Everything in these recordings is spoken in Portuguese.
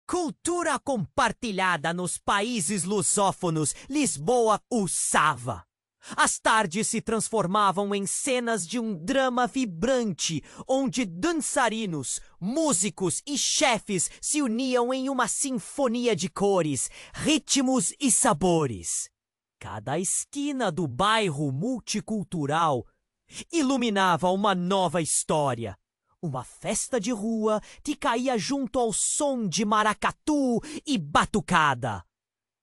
Cultura compartilhada nos países lusófonos, Lisboa usava. As tardes se transformavam em cenas de um drama vibrante, onde dançarinos, músicos e chefes se uniam em uma sinfonia de cores, ritmos e sabores. Cada esquina do bairro multicultural iluminava uma nova história. Uma festa de rua que caía junto ao som de maracatu e batucada,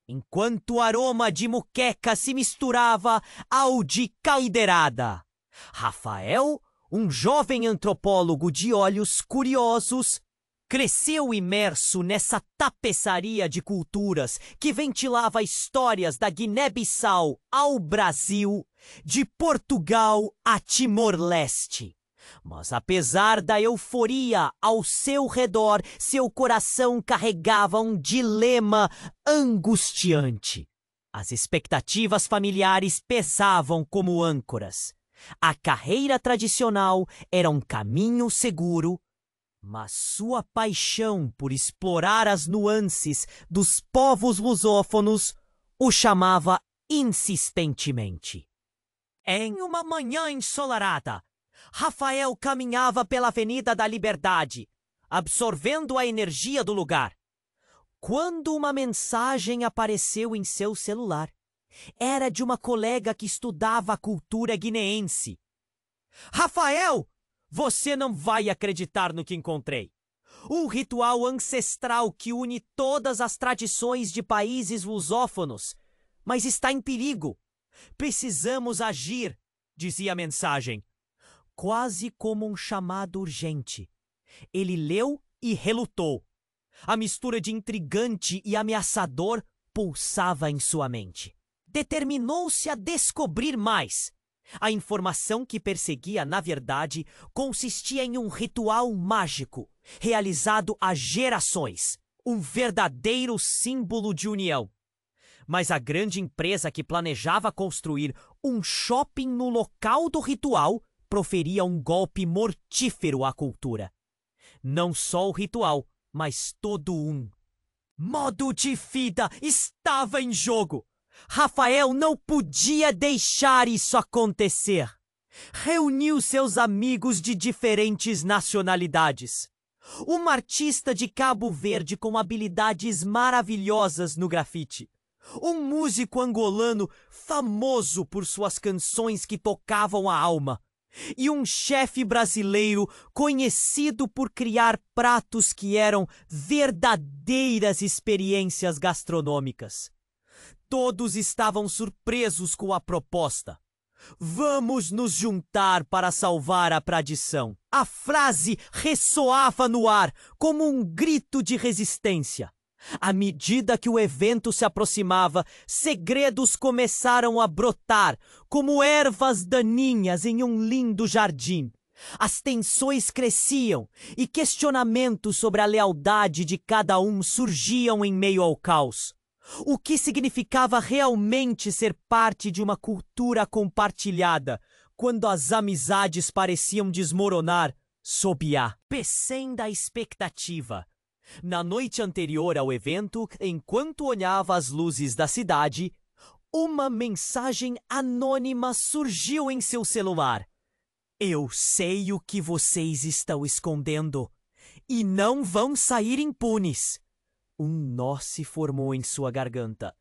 enquanto o aroma de muqueca se misturava ao de caldeirada. Rafael, um jovem antropólogo de olhos curiosos, cresceu imerso nessa tapeçaria de culturas que ventilava histórias da Guiné-Bissau ao Brasil, de Portugal a Timor-Leste. Mas apesar da euforia ao seu redor, seu coração carregava um dilema angustiante. As expectativas familiares pesavam como âncoras. A carreira tradicional era um caminho seguro, mas sua paixão por explorar as nuances dos povos lusófonos o chamava insistentemente. Em uma manhã ensolarada, Rafael caminhava pela Avenida da Liberdade, absorvendo a energia do lugar, quando uma mensagem apareceu em seu celular. Era de uma colega que estudava a cultura guineense. Rafael, você não vai acreditar no que encontrei. Um ritual ancestral que une todas as tradições de países lusófonos, mas está em perigo. Precisamos agir, dizia a mensagem. Quase como um chamado urgente. Ele leu e relutou. A mistura de intrigante e ameaçador pulsava em sua mente. Determinou-se a descobrir mais. A informação que perseguia, na verdade, consistia em um ritual mágico, realizado há gerações. Um verdadeiro símbolo de união. Mas a grande empresa que planejava construir um shopping no local do ritual proferia um golpe mortífero à cultura. Não só o ritual, mas todo um modo de vida estava em jogo. Rafael não podia deixar isso acontecer. Reuniu seus amigos de diferentes nacionalidades. Uma artista de Cabo Verde com habilidades maravilhosas no grafite. Um músico angolano famoso por suas canções que tocavam a alma. E um chefe brasileiro conhecido por criar pratos que eram verdadeiras experiências gastronômicas. Todos estavam surpresos com a proposta. Vamos nos juntar para salvar a tradição. A frase ressoava no ar como um grito de resistência. À medida que o evento se aproximava, segredos começaram a brotar como ervas daninhas em um lindo jardim. As tensões cresciam e questionamentos sobre a lealdade de cada um surgiam em meio ao caos. O que significava realmente ser parte de uma cultura compartilhada, quando as amizades pareciam desmoronar sob a pecém da expectativa? Na noite anterior ao evento, enquanto olhava as luzes da cidade, uma mensagem anônima surgiu em seu celular. Eu sei o que vocês estão escondendo e não vão sair impunes. Um nó se formou em sua garganta.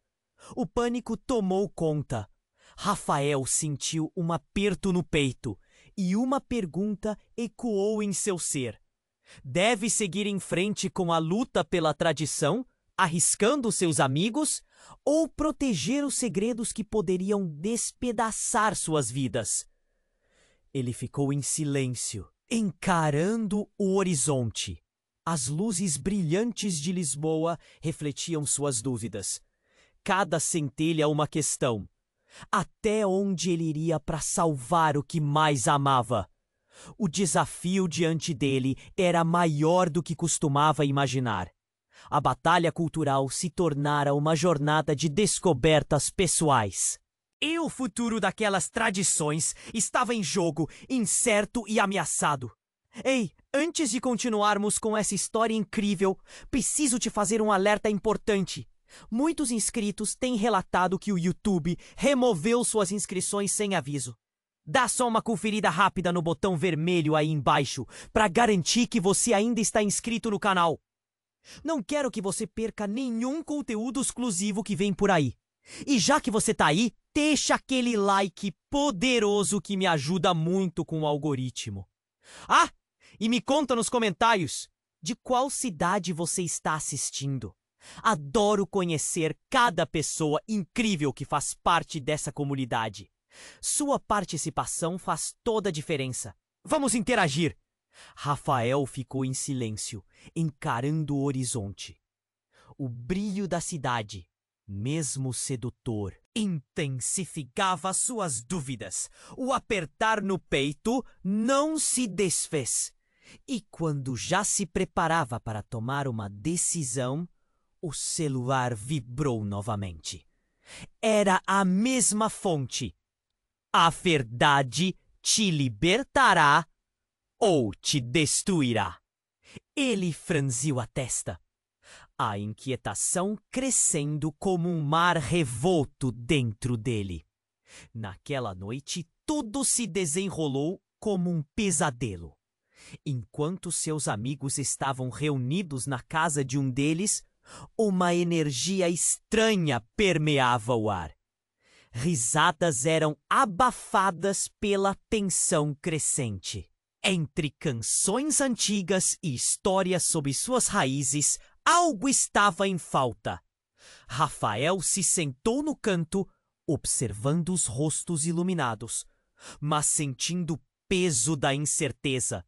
O pânico tomou conta. Rafael sentiu um aperto no peito e uma pergunta ecoou em seu ser. Deve seguir em frente com a luta pela tradição, arriscando seus amigos, ou proteger os segredos que poderiam despedaçar suas vidas? Ele ficou em silêncio, encarando o horizonte. As luzes brilhantes de Lisboa refletiam suas dúvidas. Cada centelha uma questão. Até onde ele iria para salvar o que mais amava? O desafio diante dele era maior do que costumava imaginar. A batalha cultural se tornara uma jornada de descobertas pessoais. E o futuro daquelas tradições estava em jogo, incerto e ameaçado. Ei, antes de continuarmos com essa história incrível, preciso te fazer um alerta importante. Muitos inscritos têm relatado que o YouTube removeu suas inscrições sem aviso. Dá só uma conferida rápida no botão vermelho aí embaixo para garantir que você ainda está inscrito no canal. Não quero que você perca nenhum conteúdo exclusivo que vem por aí. E já que você tá aí, deixa aquele like poderoso que me ajuda muito com o algoritmo. Ah, e me conta nos comentários de qual cidade você está assistindo. Adoro conhecer cada pessoa incrível que faz parte dessa comunidade. Sua participação faz toda a diferença. Vamos interagir. Rafael ficou em silêncio, encarando o horizonte. O brilho da cidade, mesmo sedutor, intensificava suas dúvidas. O apertar no peito não se desfez. E quando já se preparava para tomar uma decisão, o celular vibrou novamente. Era a mesma fonte. A verdade te libertará ou te destruirá. Ele franziu a testa, a inquietação crescendo como um mar revolto dentro dele. Naquela noite, tudo se desenrolou como um pesadelo. Enquanto seus amigos estavam reunidos na casa de um deles, uma energia estranha permeava o ar. Risadas eram abafadas pela tensão crescente. Entre canções antigas e histórias sobre suas raízes, algo estava em falta. Rafael se sentou no canto, observando os rostos iluminados, mas sentindo o peso da incerteza.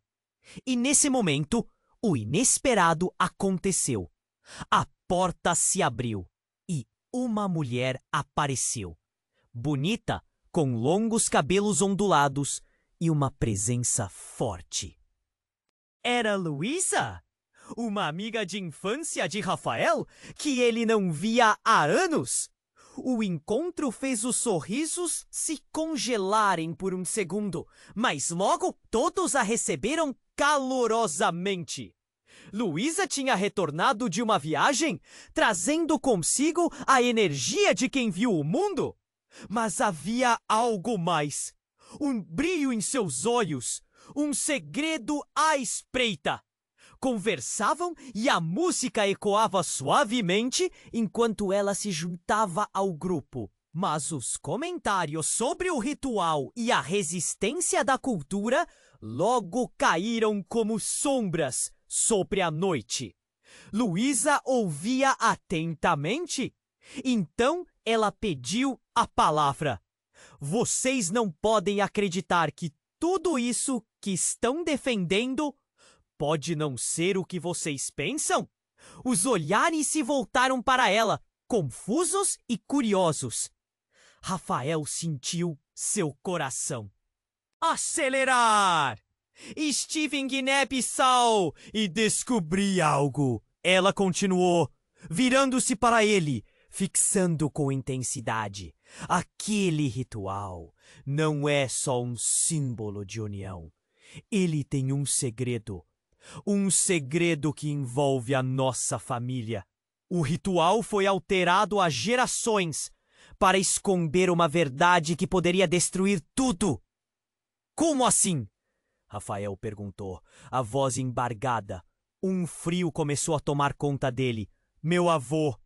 E nesse momento, o inesperado aconteceu. A porta se abriu e uma mulher apareceu. Bonita, com longos cabelos ondulados e uma presença forte. Era Luísa, uma amiga de infância de Rafael, que ele não via há anos. O encontro fez os sorrisos se congelarem por um segundo, mas logo todos a receberam calorosamente. Luísa tinha retornado de uma viagem, trazendo consigo a energia de quem viu o mundo. Mas havia algo mais. Um brilho em seus olhos, um segredo à espreita. Conversavam e a música ecoava suavemente enquanto ela se juntava ao grupo. Mas os comentários sobre o ritual e a resistência da cultura logo caíram como sombras sobre a noite. Luísa ouvia atentamente. Então ela pediu a palavra. Vocês não podem acreditar que tudo isso que estão defendendo pode não ser o que vocês pensam? Os olhares se voltaram para ela, confusos e curiosos. Rafael sentiu seu coração acelerar. Estive em Guiné-Bissau e descobri algo. Ela continuou, virando-se para ele, fixando com intensidade. Aquele ritual não é só um símbolo de união. Ele tem um segredo que envolve a nossa família. O ritual foi alterado há gerações para esconder uma verdade que poderia destruir tudo. Como assim? Rafael perguntou, a voz embargada. Um frio começou a tomar conta dele. Meu avô,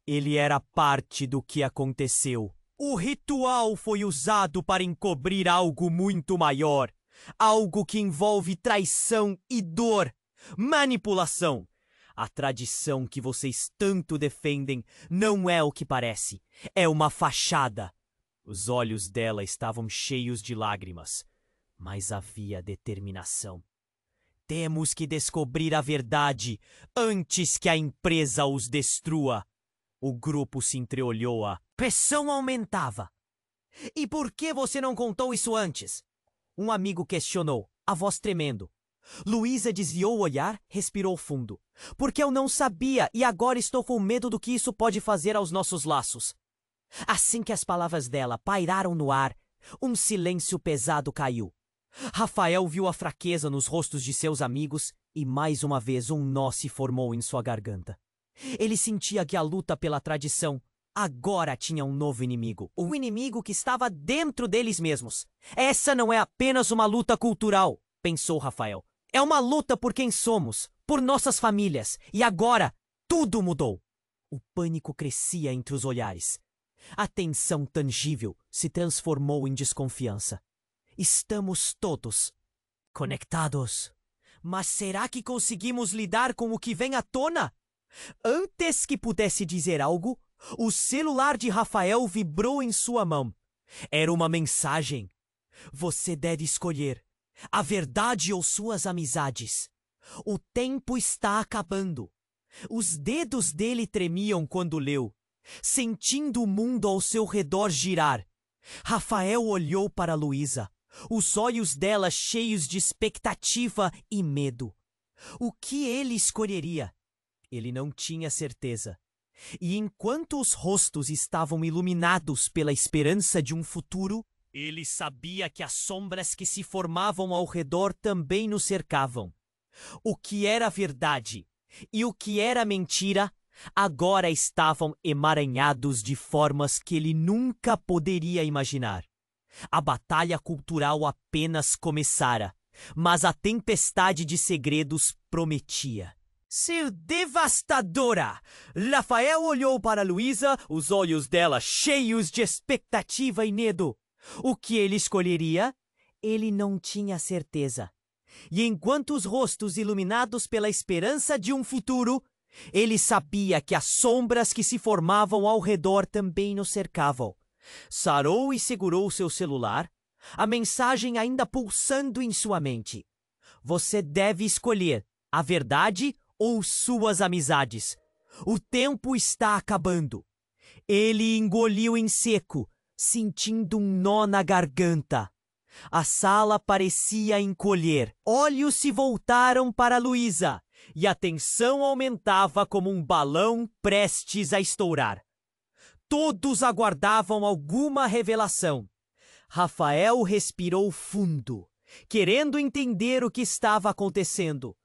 ele era parte do que aconteceu. O ritual foi usado para encobrir algo muito maior. Algo que envolve traição e dor, manipulação. A tradição que vocês tanto defendem não é o que parece. É uma fachada. Os olhos dela estavam cheios de lágrimas, mas havia determinação. Temos que descobrir a verdade antes que a empresa os destrua. O grupo se entreolhou, a pressão aumentava. E por que você não contou isso antes? Um amigo questionou, a voz tremendo. Luísa desviou o olhar, respirou fundo. Porque eu não sabia e agora estou com medo do que isso pode fazer aos nossos laços. Assim que as palavras dela pairaram no ar, um silêncio pesado caiu. Rafael viu a fraqueza nos rostos de seus amigos e mais uma vez um nó se formou em sua garganta. Ele sentia que a luta pela tradição agora tinha um novo inimigo, um inimigo que estava dentro deles mesmos. Essa não é apenas uma luta cultural, pensou Rafael. É uma luta por quem somos, por nossas famílias, e agora tudo mudou. O pânico crescia entre os olhares. A tensão tangível se transformou em desconfiança. Estamos todos conectados. Mas será que conseguimos lidar com o que vem à tona? Antes que pudesse dizer algo, o celular de Rafael vibrou em sua mão. Era uma mensagem. Você deve escolher a verdade ou suas amizades. O tempo está acabando. Os dedos dele tremiam quando leu, sentindo o mundo ao seu redor girar. Rafael olhou para Luísa, os olhos dela cheios de expectativa e medo. O que ele escolheria? Ele não tinha certeza. E enquanto os rostos estavam iluminados pela esperança de um futuro, ele sabia que as sombras que se formavam ao redor também nos cercavam. O que era verdade e o que era mentira agora estavam emaranhados de formas que ele nunca poderia imaginar. A batalha cultural apenas começara, mas a tempestade de segredos prometia ser devastadora. Rafael olhou para Luísa, os olhos dela cheios de expectativa e medo. O que ele escolheria? Ele não tinha certeza. E enquanto os rostos iluminados pela esperança de um futuro, ele sabia que as sombras que se formavam ao redor também nos cercavam. Sarou e segurou seu celular, a mensagem ainda pulsando em sua mente. Você deve escolher a verdade ou suas amizades. O tempo está acabando. Ele engoliu em seco, sentindo um nó na garganta. A sala parecia encolher. Olhos se voltaram para Luísa e a tensão aumentava como um balão prestes a estourar. Todos aguardavam alguma revelação. Rafael respirou fundo, querendo entender o que estava acontecendo.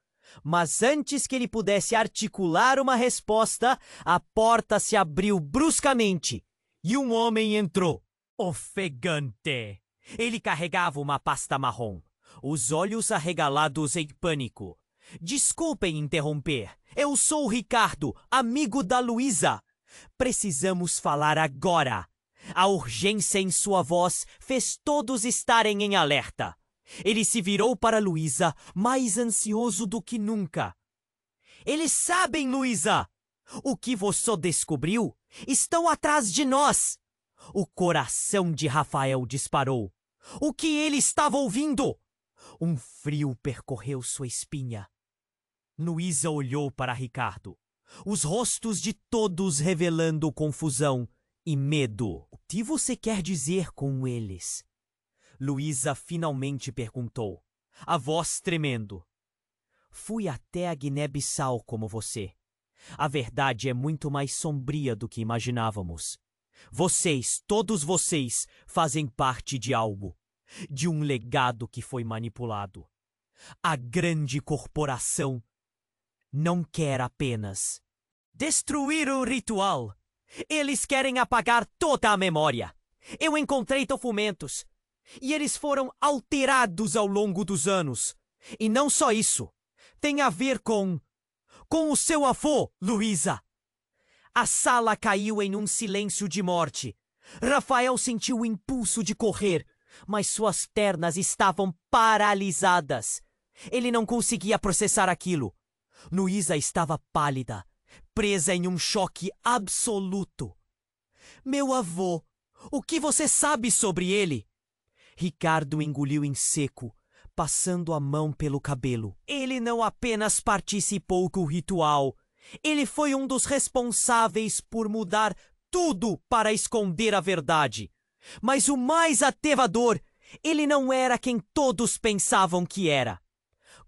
Mas antes que ele pudesse articular uma resposta, a porta se abriu bruscamente e um homem entrou. Ofegante! Ele carregava uma pasta marrom, os olhos arregalados em pânico. Desculpem interromper. Eu sou o Ricardo, amigo da Luísa. Precisamos falar agora. A urgência em sua voz fez todos estarem em alerta. Ele se virou para Luísa, mais ansioso do que nunca. Eles sabem, Luísa! O que você descobriu? Estão atrás de nós! O coração de Rafael disparou. O que ele estava ouvindo? Um frio percorreu sua espinha. Luísa olhou para Ricardo, os rostos de todos revelando confusão e medo. O que você quer dizer com eles? Luísa finalmente perguntou, a voz tremendo. Fui até a Guiné-Bissau como você. A verdade é muito mais sombria do que imaginávamos. Vocês, todos vocês, fazem parte de algo, de um legado que foi manipulado. A grande corporação não quer apenas destruir o ritual. Eles querem apagar toda a memória. Eu encontrei documentos e eles foram alterados ao longo dos anos. E não só isso. Tem a ver com o seu avô, Luísa. A sala caiu em um silêncio de morte. Rafael sentiu o impulso de correr, mas suas pernas estavam paralisadas. Ele não conseguia processar aquilo. Luísa estava pálida, presa em um choque absoluto. Meu avô, o que você sabe sobre ele? Ricardo engoliu em seco, passando a mão pelo cabelo. Ele não apenas participou do ritual, ele foi um dos responsáveis por mudar tudo para esconder a verdade. Mas o mais aterrador, ele não era quem todos pensavam que era.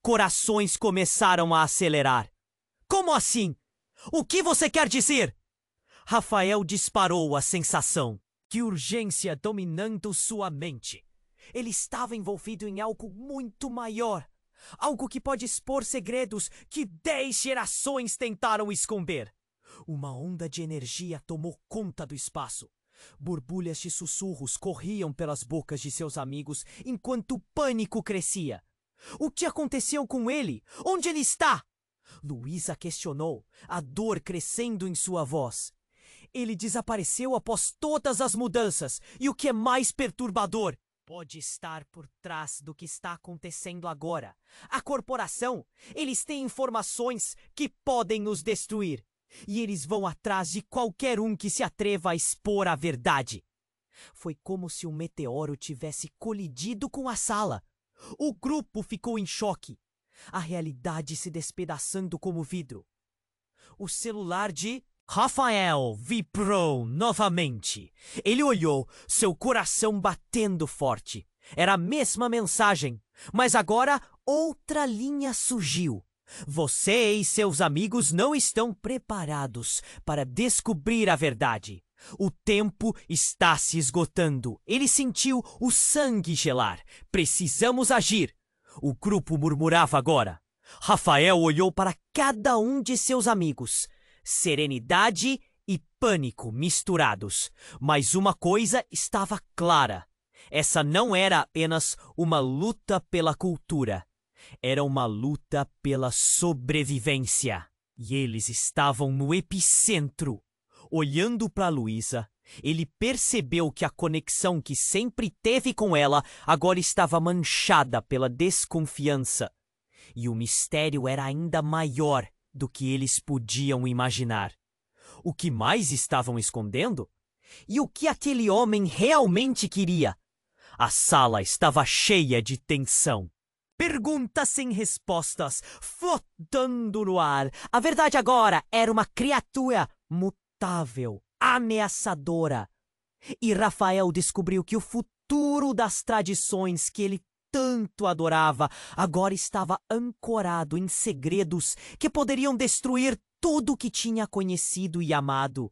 Corações começaram a acelerar. Como assim? O que você quer dizer? Rafael disparou a sensação. Que urgência dominando sua mente. Ele estava envolvido em algo muito maior. Algo que pode expor segredos que 10 gerações tentaram esconder. Uma onda de energia tomou conta do espaço. Borbulhas de sussurros corriam pelas bocas de seus amigos enquanto o pânico crescia. O que aconteceu com ele? Onde ele está? Luísa questionou, a dor crescendo em sua voz. Ele desapareceu após todas as mudanças, e o que é mais perturbador, pode estar por trás do que está acontecendo agora. A corporação, eles têm informações que podem nos destruir. E eles vão atrás de qualquer um que se atreva a expor a verdade. Foi como se um meteoro tivesse colidido com a sala. O grupo ficou em choque. A realidade se despedaçando como vidro. O celular de Rafael vibrou novamente. Ele olhou, seu coração batendo forte. Era a mesma mensagem, mas agora outra linha surgiu. Você e seus amigos não estão preparados para descobrir a verdade. O tempo está se esgotando. Ele sentiu o sangue gelar. Precisamos agir. O grupo murmurava agora. Rafael olhou para cada um de seus amigos. Serenidade e pânico misturados. Mas uma coisa estava clara. Essa não era apenas uma luta pela cultura. Era uma luta pela sobrevivência. E eles estavam no epicentro. Olhando para Luísa, ele percebeu que a conexão que sempre teve com ela agora estava manchada pela desconfiança. E o mistério era ainda maior do que eles podiam imaginar. O que mais estavam escondendo? E o que aquele homem realmente queria? A sala estava cheia de tensão. Perguntas sem respostas, flotando no ar. A verdade agora era uma criatura mutável, ameaçadora. E Rafael descobriu que o futuro das tradições que ele tanto adorava agora estava ancorado em segredos que poderiam destruir tudo o que tinha conhecido e amado.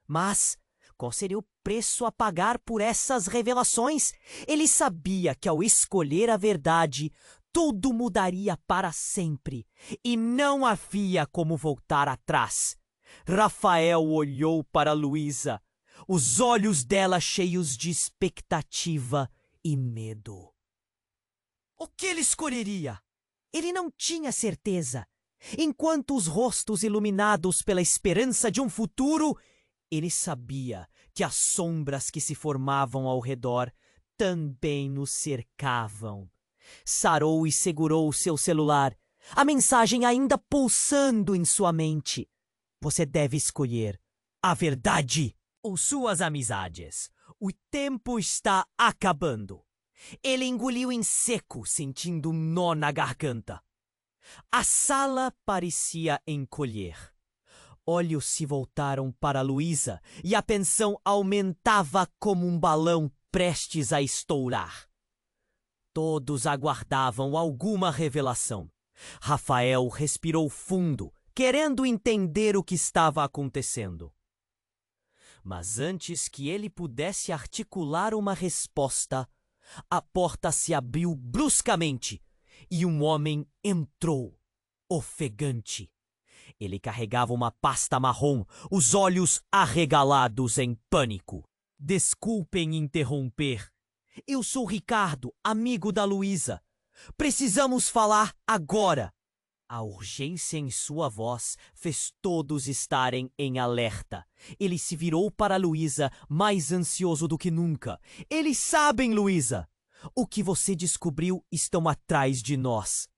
Mas qual seria o preço a pagar por essas revelações? Ele sabia que ao escolher a verdade, tudo mudaria para sempre, e não havia como voltar atrás. Rafael olhou para Luísa, os olhos dela cheios de expectativa e medo. O que ele escolheria? Ele não tinha certeza. Enquanto os rostos iluminados pela esperança de um futuro, ele sabia que as sombras que se formavam ao redor também nos cercavam. Sarou e segurou o seu celular, a mensagem ainda pulsando em sua mente. Você deve escolher a verdade ou suas amizades. O tempo está acabando. Ele engoliu em seco, sentindo um nó na garganta. A sala parecia encolher. Olhos se voltaram para Luísa e a tensão aumentava como um balão prestes a estourar. Todos aguardavam alguma revelação. Rafael respirou fundo, querendo entender o que estava acontecendo. Mas antes que ele pudesse articular uma resposta, a porta se abriu bruscamente e um homem entrou, ofegante. Ele carregava uma pasta marrom, os olhos arregalados em pânico. Desculpem interromper. Eu sou Ricardo, amigo da Luísa. Precisamos falar agora. A urgência em sua voz fez todos estarem em alerta. Ele se virou para Luísa, mais ansioso do que nunca. Eles sabem, Luísa. O que você descobriu estão atrás de nós.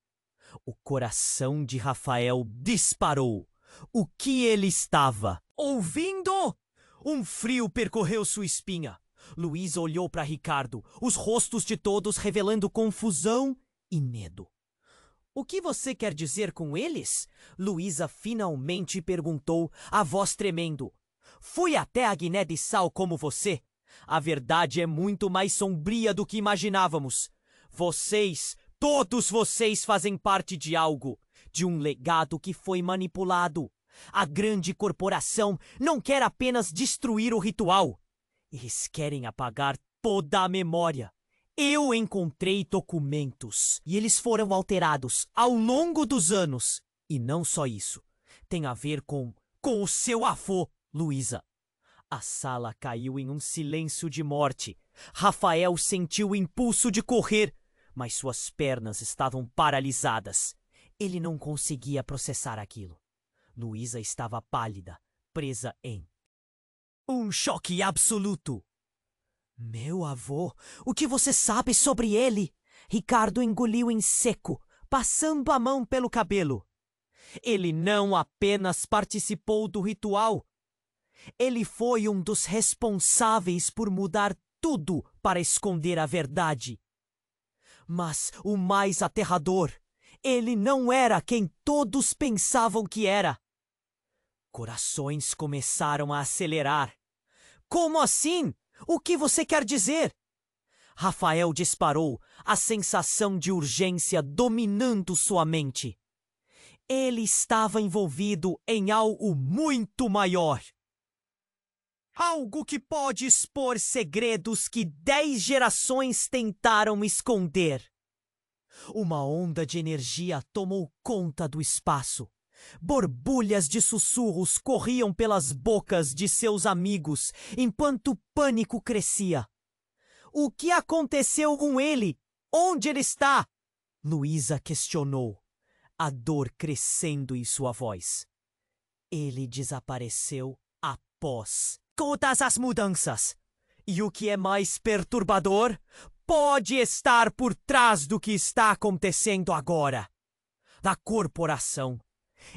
O coração de Rafael disparou. O que ele estava ouvindo? Um frio percorreu sua espinha. Luísa olhou para Ricardo, os rostos de todos revelando confusão e medo. O que você quer dizer com eles? Luísa finalmente perguntou, a voz tremendo. Fui até a Guiné-Bissau como você. A verdade é muito mais sombria do que imaginávamos. Vocês, todos vocês fazem parte de algo, de um legado que foi manipulado. A grande corporação não quer apenas destruir o ritual. Eles querem apagar toda a memória. Eu encontrei documentos e eles foram alterados ao longo dos anos. E não só isso. Tem a ver com o seu avô, Luísa. A sala caiu em um silêncio de morte. Rafael sentiu o impulso de correr, mas suas pernas estavam paralisadas. Ele não conseguia processar aquilo. Luísa estava pálida, presa em um choque absoluto. Meu avô, o que você sabe sobre ele? Ricardo engoliu em seco, passando a mão pelo cabelo. Ele não apenas participou do ritual, ele foi um dos responsáveis por mudar tudo para esconder a verdade. Mas o mais aterrador, ele não era quem todos pensavam que era. Corações começaram a acelerar. Como assim? O que você quer dizer? Rafael disparou, a sensação de urgência dominando sua mente. Ele estava envolvido em algo muito maior. Algo que pode expor segredos que 10 gerações tentaram esconder. Uma onda de energia tomou conta do espaço. Borbulhas de sussurros corriam pelas bocas de seus amigos enquanto o pânico crescia. O que aconteceu com ele? Onde ele está? Luísa questionou, a dor crescendo em sua voz. Ele desapareceu após todas as mudanças. E o que é mais perturbador, pode estar por trás do que está acontecendo agora. Da corporação.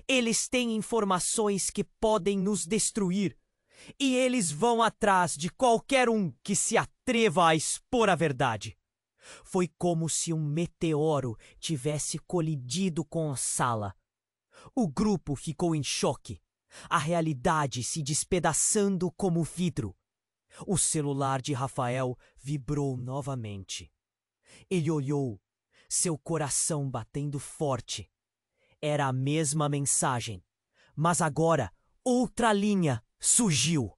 Eles têm informações que podem nos destruir. E eles vão atrás de qualquer um que se atreva a expor a verdade. Foi como se um meteoro tivesse colidido com a sala. O grupo ficou em choque. A realidade se despedaçando como vidro. O celular de Rafael vibrou novamente. Ele olhou, seu coração batendo forte. Era a mesma mensagem, mas agora outra linha surgiu.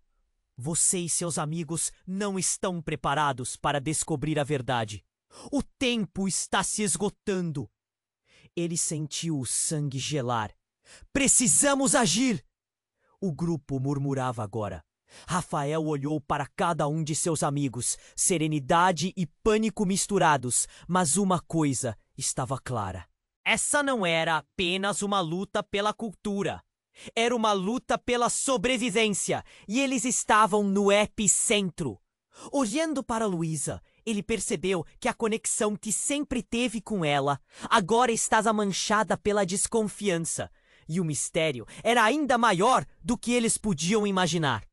Você e seus amigos não estão preparados para descobrir a verdade. O tempo está se esgotando. Ele sentiu o sangue gelar. Precisamos agir! O grupo murmurava agora. Rafael olhou para cada um de seus amigos, serenidade e pânico misturados, mas uma coisa estava clara. Essa não era apenas uma luta pela cultura. Era uma luta pela sobrevivência, e eles estavam no epicentro. Olhando para Luísa, ele percebeu que a conexão que sempre teve com ela agora estava manchada pela desconfiança. E o mistério era ainda maior do que eles podiam imaginar.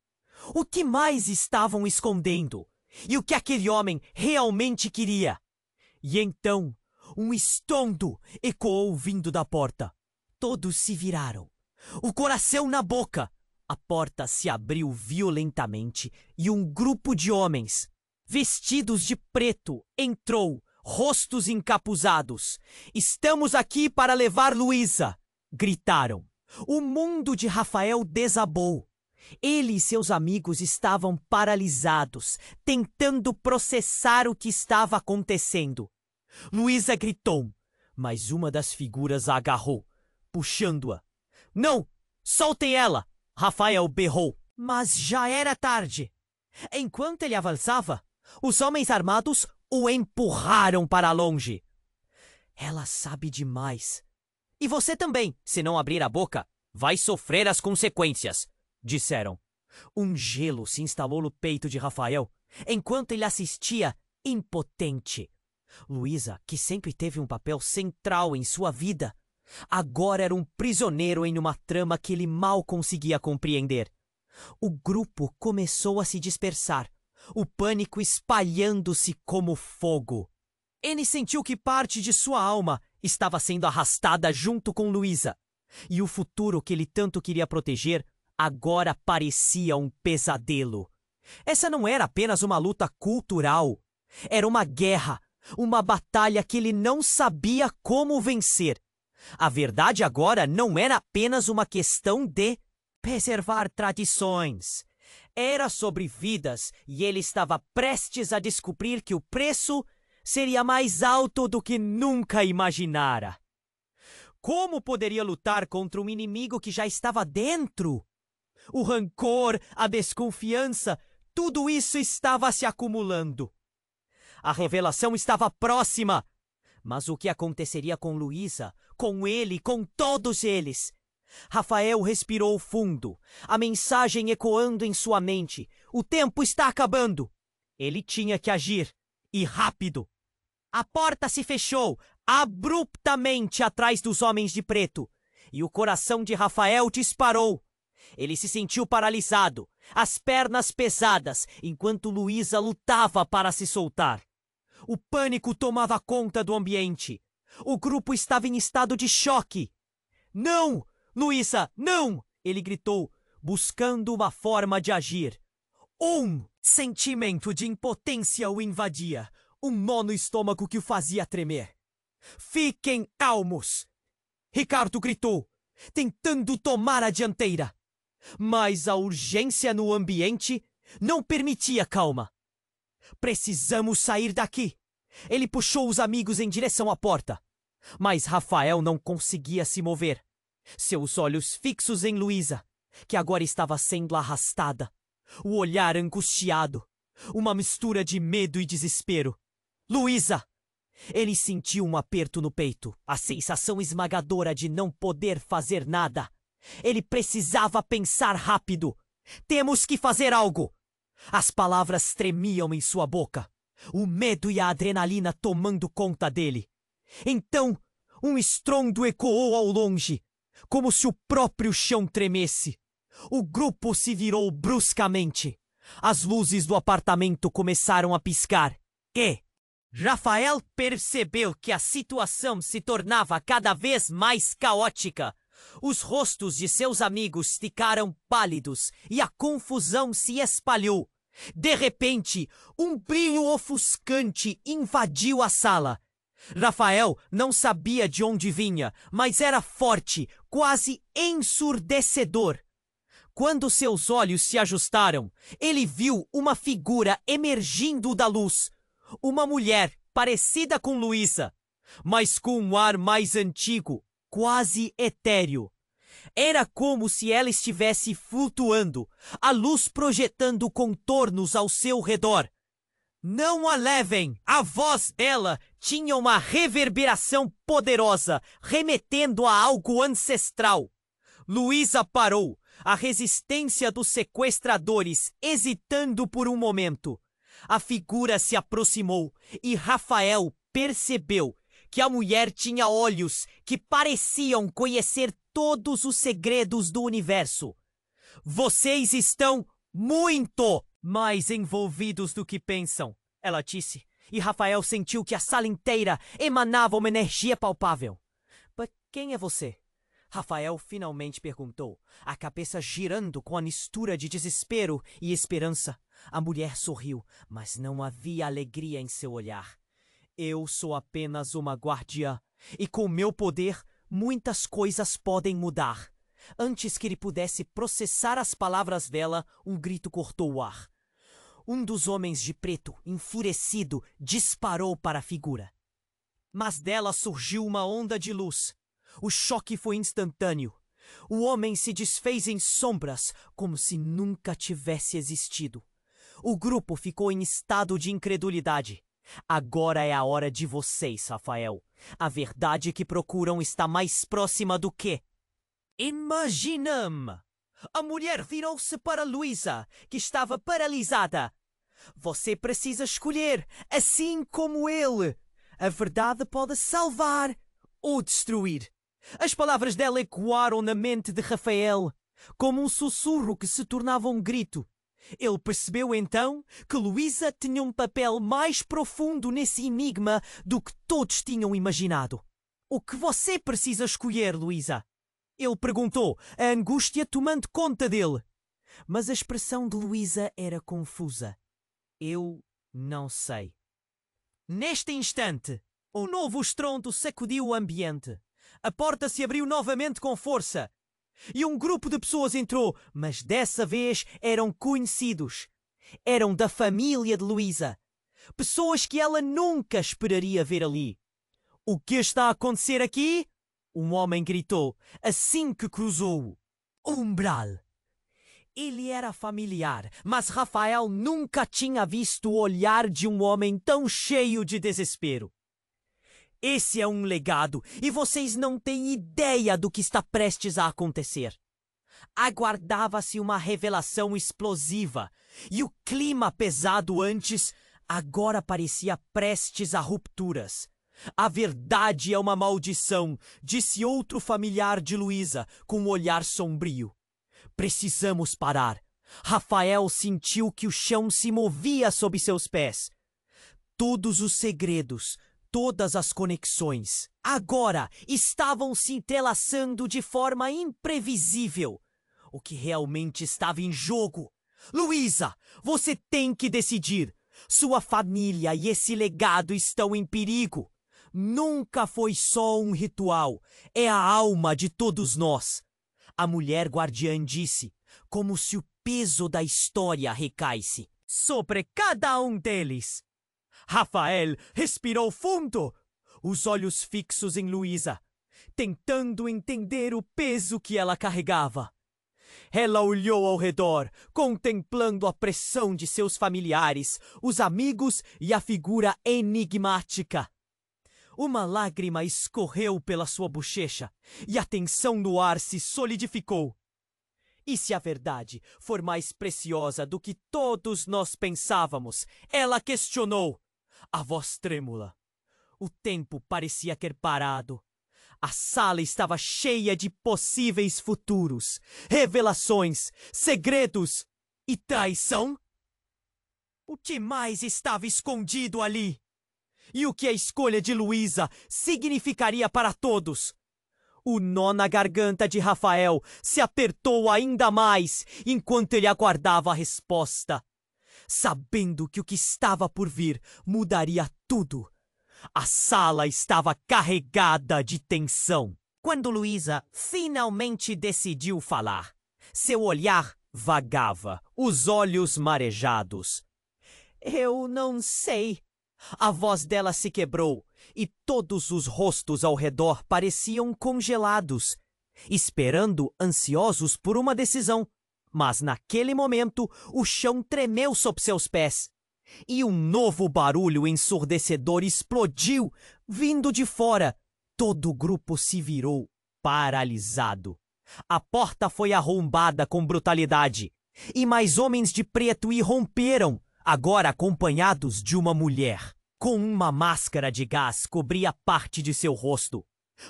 O que mais estavam escondendo? E o que aquele homem realmente queria? E então, um estrondo ecoou vindo da porta. Todos se viraram, o coração na boca. A porta se abriu violentamente e um grupo de homens, vestidos de preto, entrou, rostos encapuzados. Estamos aqui para levar Luísa! Gritaram. O mundo de Rafael desabou. Ele e seus amigos estavam paralisados, tentando processar o que estava acontecendo. Luísa gritou, mas uma das figuras a agarrou, puxando-a. Não! Soltem ela! Rafael berrou. Mas já era tarde. Enquanto ele avançava, os homens armados o empurraram para longe. Ela sabe demais. E você também, se não abrir a boca, vai sofrer as consequências, disseram. Um gelo se instalou no peito de Rafael, enquanto ele assistia impotente. Luísa, que sempre teve um papel central em sua vida, agora era um prisioneiro em uma trama que ele mal conseguia compreender. O grupo começou a se dispersar, o pânico espalhando-se como fogo. Ele sentiu que parte de sua alma estava sendo arrastada junto com Luísa, e o futuro que ele tanto queria proteger agora parecia um pesadelo. Essa não era apenas uma luta cultural, era uma guerra, uma batalha que ele não sabia como vencer. A verdade agora não era apenas uma questão de preservar tradições. Era sobre vidas, e ele estava prestes a descobrir que o preço seria mais alto do que nunca imaginara. Como poderia lutar contra um inimigo que já estava dentro? O rancor, a desconfiança, tudo isso estava se acumulando. A revelação estava próxima. Mas o que aconteceria com Luísa, com ele, com todos eles? Rafael respirou fundo, a mensagem ecoando em sua mente. O tempo está acabando. Ele tinha que agir, e rápido. A porta se fechou abruptamente atrás dos homens de preto, e o coração de Rafael disparou. Ele se sentiu paralisado, as pernas pesadas, enquanto Luísa lutava para se soltar. O pânico tomava conta do ambiente. O grupo estava em estado de choque. Não! Luísa, não! Ele gritou, buscando uma forma de agir. Um sentimento de impotência o invadia, um nó no estômago que o fazia tremer. Fiquem calmos! Ricardo gritou, tentando tomar a dianteira. Mas a urgência no ambiente não permitia calma. Precisamos sair daqui. Ele puxou os amigos em direção à porta. Mas Rafael não conseguia se mover. Seus olhos fixos em Luísa, que agora estava sendo arrastada. O olhar angustiado. Uma mistura de medo e desespero. Luísa! Ele sentiu um aperto no peito. A sensação esmagadora de não poder fazer nada. Ele precisava pensar rápido. Temos que fazer algo. As palavras tremiam em sua boca. O medo e a adrenalina tomando conta dele. Então, um estrondo ecoou ao longe, como se o próprio chão tremesse. O grupo se virou bruscamente. As luzes do apartamento começaram a piscar. E Rafael percebeu que a situação se tornava cada vez mais caótica. Os rostos de seus amigos ficaram pálidos e a confusão se espalhou. De repente, um brilho ofuscante invadiu a sala. Rafael não sabia de onde vinha, mas era forte, quase ensurdecedor. Quando seus olhos se ajustaram, ele viu uma figura emergindo da luz. Uma mulher parecida com Luísa, mas com um ar mais antigo, quase etéreo. Era como se ela estivesse flutuando, a luz projetando contornos ao seu redor. Não a levem! A voz dela tinha uma reverberação poderosa, remetendo a algo ancestral. Luísa parou, a resistência dos sequestradores hesitando por um momento. A figura se aproximou e Rafael percebeu que a mulher tinha olhos que pareciam conhecer todos os segredos do universo. Vocês estão muito mais envolvidos do que pensam, ela disse, e Rafael sentiu que a sala inteira emanava uma energia palpável. Mas quem é você? Rafael finalmente perguntou, a cabeça girando com a mistura de desespero e esperança. A mulher sorriu, mas não havia alegria em seu olhar. Eu sou apenas uma guardiã, e com meu poder, muitas coisas podem mudar. Antes que ele pudesse processar as palavras dela, um grito cortou o ar. Um dos homens de preto, enfurecido, disparou para a figura. Mas dela surgiu uma onda de luz. O choque foi instantâneo. O homem se desfez em sombras, como se nunca tivesse existido. O grupo ficou em estado de incredulidade. Agora é a hora de vocês, Rafael. A verdade que procuram está mais próxima do que... Imaginam! A mulher virou-se para Luísa, que estava paralisada. Você precisa escolher, assim como ele. A verdade pode salvar ou destruir. As palavras dela ecoaram na mente de Rafael, como um sussurro que se tornava um grito. Ele percebeu então que Luísa tinha um papel mais profundo nesse enigma do que todos tinham imaginado. O que você precisa escolher, Luísa? Ele perguntou, a angústia tomando conta dele. Mas a expressão de Luísa era confusa. Eu não sei. Neste instante, um novo estrondo sacudiu o ambiente. A porta se abriu novamente com força. E um grupo de pessoas entrou, mas dessa vez eram conhecidos. Eram da família de Luísa. Pessoas que ela nunca esperaria ver ali. O que está a acontecer aqui? Um homem gritou assim que cruzou o umbral. Ele era familiar, mas Rafael nunca tinha visto o olhar de um homem tão cheio de desespero. Esse é um legado e vocês não têm ideia do que está prestes a acontecer. Aguardava-se uma revelação explosiva e o clima pesado antes agora parecia prestes a rupturas. A verdade é uma maldição, disse outro familiar de Luísa com um olhar sombrio. Precisamos parar. Rafael sentiu que o chão se movia sob seus pés. Todos os segredos, todas as conexões, agora estavam se entrelaçando de forma imprevisível. O que realmente estava em jogo? Luísa, você tem que decidir. Sua família e esse legado estão em perigo. Nunca foi só um ritual, é a alma de todos nós. A mulher guardiã disse, como se o peso da história recaísse sobre cada um deles. Rafael respirou fundo, os olhos fixos em Luísa, tentando entender o peso que ela carregava. Ela olhou ao redor, contemplando a pressão de seus familiares, os amigos e a figura enigmática. Uma lágrima escorreu pela sua bochecha e a tensão no ar se solidificou. E se a verdade for mais preciosa do que todos nós pensávamos? Ela questionou, a voz trêmula. O tempo parecia ter parado. A sala estava cheia de possíveis futuros, revelações, segredos e traição. O que mais estava escondido ali? E o que a escolha de Luísa significaria para todos? O nó na garganta de Rafael se apertou ainda mais enquanto ele aguardava a resposta. Sabendo que o que estava por vir mudaria tudo, a sala estava carregada de tensão. Quando Luísa finalmente decidiu falar, seu olhar vagava, os olhos marejados. Eu não sei. A voz dela se quebrou e todos os rostos ao redor pareciam congelados, esperando ansiosos por uma decisão. Mas naquele momento o chão tremeu sob seus pés e um novo barulho ensurdecedor explodiu, vindo de fora. Todo o grupo se virou, paralisado. A porta foi arrombada com brutalidade e mais homens de preto irromperam, agora acompanhados de uma mulher. Com uma máscara de gás cobria parte de seu rosto.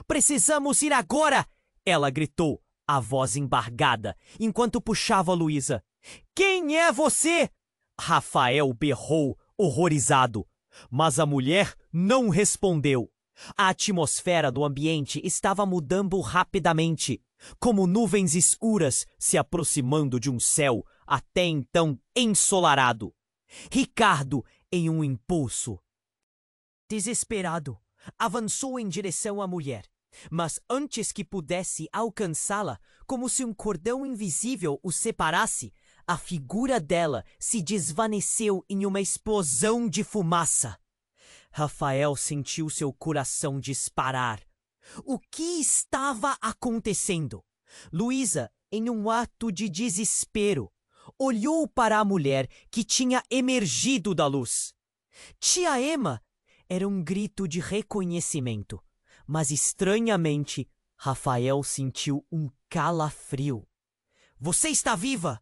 Precisamos ir agora! Ela gritou, a voz embargada, enquanto puxava Luísa. Quem é você? Rafael berrou, horrorizado. Mas a mulher não respondeu. A atmosfera do ambiente estava mudando rapidamente, como nuvens escuras se aproximando de um céu até então ensolarado. Ricardo, em um impulso desesperado, avançou em direção à mulher, mas antes que pudesse alcançá-la, como se um cordão invisível o separasse, a figura dela se desvaneceu em uma explosão de fumaça. Rafael sentiu seu coração disparar. O que estava acontecendo? Luísa, em um ato de desespero, olhou para a mulher que tinha emergido da luz. Tia Emma! Era um grito de reconhecimento, mas estranhamente, Rafael sentiu um calafrio. Você está viva!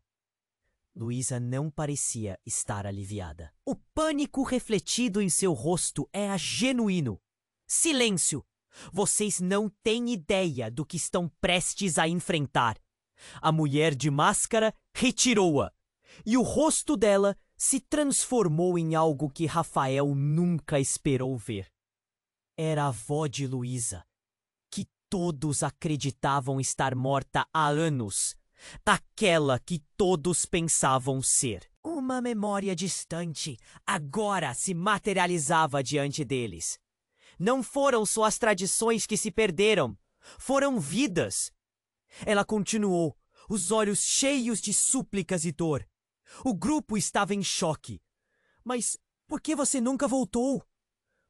Luísa não parecia estar aliviada. O pânico refletido em seu rosto era genuíno. Silêncio! Vocês não têm ideia do que estão prestes a enfrentar. A mulher de máscara retirou-a, e o rosto dela se transformou em algo que Rafael nunca esperou ver. Era a avó de Luísa, que todos acreditavam estar morta há anos, daquela que todos pensavam ser. Uma memória distante agora se materializava diante deles. Não foram só as tradições que se perderam, foram vidas. Ela continuou, os olhos cheios de súplicas e dor. O grupo estava em choque. Mas Por que você nunca voltou?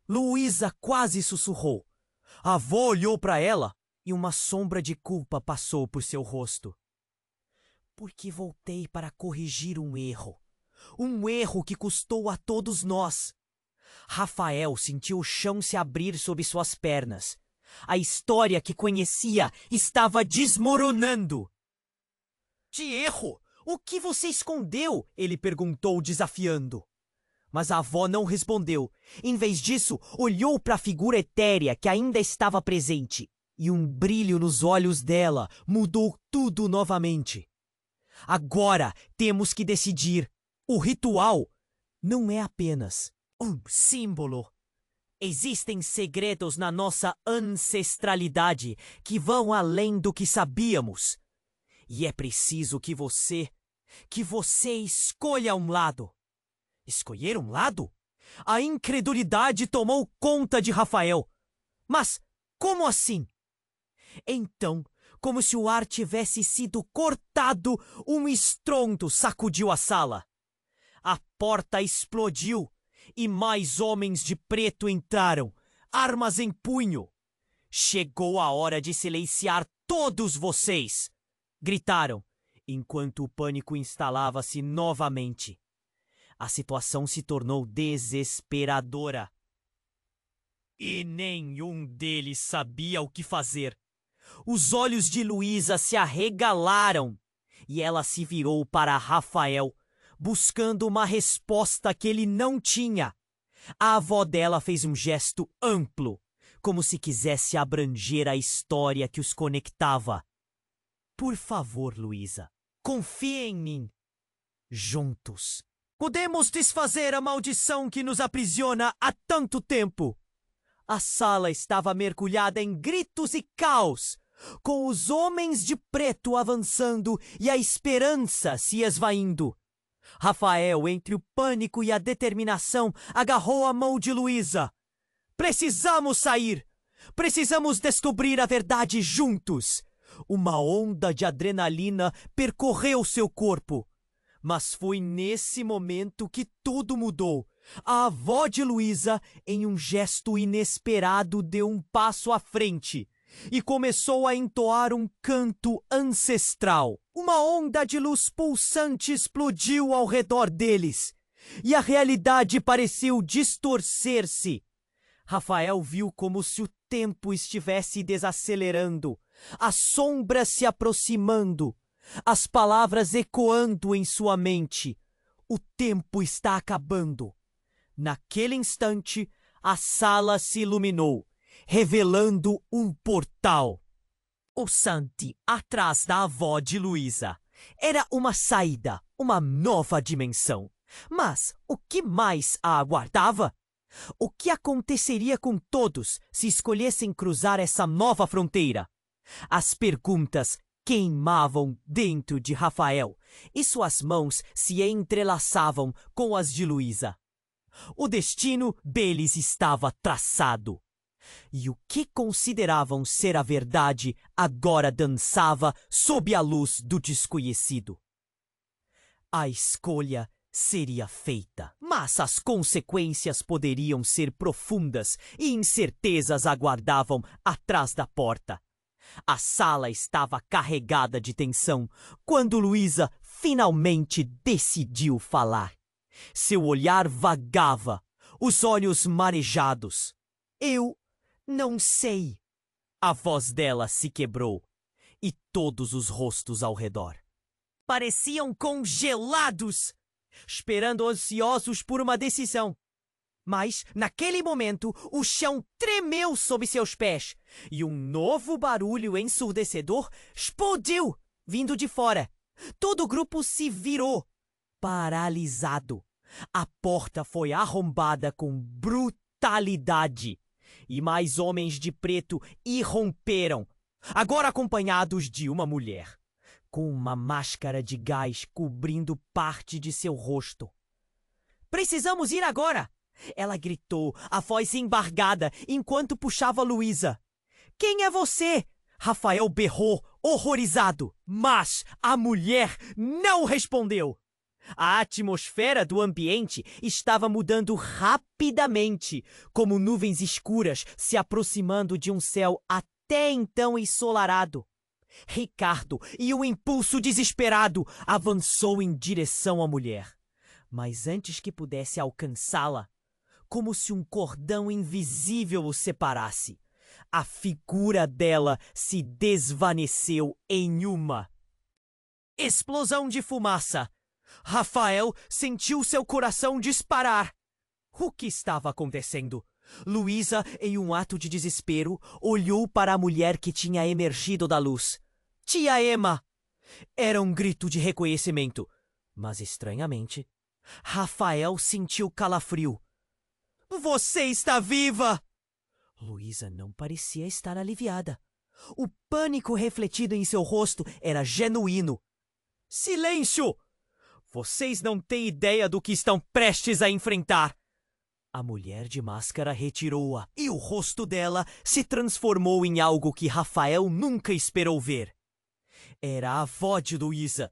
Luísa quase sussurrou. A avó olhou para ela e uma sombra de culpa passou por seu rosto. Porque voltei para corrigir um erro. Um erro que custou a todos nós. Rafael sentiu o chão se abrir sob suas pernas. A história que conhecia estava desmoronando. De erro? O que você escondeu? Ele perguntou desafiando. Mas a avó não respondeu. Em vez disso, olhou para a figura etérea que ainda estava presente. E um brilho nos olhos dela mudou tudo novamente. Agora temos que decidir. O ritual não é apenas um símbolo. Existem segredos na nossa ancestralidade que vão além do que sabíamos. E é preciso que você escolha um lado. Escolher um lado? A incredulidade tomou conta de Rafael. Mas como assim? Então, como se o ar tivesse sido cortado, um estrondo sacudiu a sala. A porta explodiu e mais homens de preto entraram, armas em punho. Chegou a hora de silenciar todos vocês! Gritaram, enquanto o pânico instalava-se novamente. A situação se tornou desesperadora. E nenhum deles sabia o que fazer. Os olhos de Luísa se arregalaram e ela se virou para Rafael, buscando uma resposta que ele não tinha. A avó dela fez um gesto amplo, como se quisesse abranger a história que os conectava. Por favor, Luísa, confie em mim. Juntos, podemos desfazer a maldição que nos aprisiona há tanto tempo. A sala estava mergulhada em gritos e caos, com os homens de preto avançando e a esperança se esvaindo. Rafael, entre o pânico e a determinação, agarrou a mão de Luísa. Precisamos sair! Precisamos descobrir a verdade juntos! Uma onda de adrenalina percorreu seu corpo. Mas foi nesse momento que tudo mudou. A avó de Luísa, em um gesto inesperado, deu um passo à frente e começou a entoar um canto ancestral. Uma onda de luz pulsante explodiu ao redor deles e a realidade pareceu distorcer-se. Rafael viu como se o tempo estivesse desacelerando, as sombras se aproximando, as palavras ecoando em sua mente. O tempo está acabando. Naquele instante, a sala se iluminou, revelando um portal. O Santi, atrás da avó de Luísa. Era uma saída, uma nova dimensão. Mas o que mais a aguardava? O que aconteceria com todos se escolhessem cruzar essa nova fronteira? As perguntas queimavam dentro de Rafael e suas mãos se entrelaçavam com as de Luísa. O destino deles estava traçado. E o que consideravam ser a verdade agora dançava sob a luz do desconhecido. A escolha seria feita, mas as consequências poderiam ser profundas e incertezas aguardavam atrás da porta. A sala estava carregada de tensão quando Luísa finalmente decidiu falar. Seu olhar vagava, os olhos marejados. Eu não sei. A voz dela se quebrou e todos os rostos ao redor pareciam congelados, esperando ansiosos por uma decisão. Mas, naquele momento, o chão tremeu sob seus pés e um novo barulho ensurdecedor explodiu, vindo de fora. Todo o grupo se virou, paralisado. A porta foi arrombada com brutalidade e mais homens de preto irromperam, agora acompanhados de uma mulher, com uma máscara de gás cobrindo parte de seu rosto. Precisamos ir agora! Ela gritou, a voz embargada, enquanto puxava Luísa. Quem é você? Rafael berrou, horrorizado. Mas a mulher não respondeu. A atmosfera do ambiente estava mudando rapidamente, como nuvens escuras se aproximando de um céu até então ensolarado. Ricardo, em um impulso desesperado, avançou em direção à mulher. Mas antes que pudesse alcançá-la, como se um cordão invisível o separasse, a figura dela se desvaneceu em uma explosão de fumaça. Rafael sentiu seu coração disparar. O que estava acontecendo? Luísa, em um ato de desespero, olhou para a mulher que tinha emergido da luz. Tia Emma! Era um grito de reconhecimento. Mas, estranhamente, Rafael sentiu calafrio. Você está viva! Luísa não parecia estar aliviada. O pânico refletido em seu rosto era genuíno. Silêncio! Vocês não têm ideia do que estão prestes a enfrentar. A mulher de máscara retirou-a e o rosto dela se transformou em algo que Rafael nunca esperou ver. Era a avó de Luísa,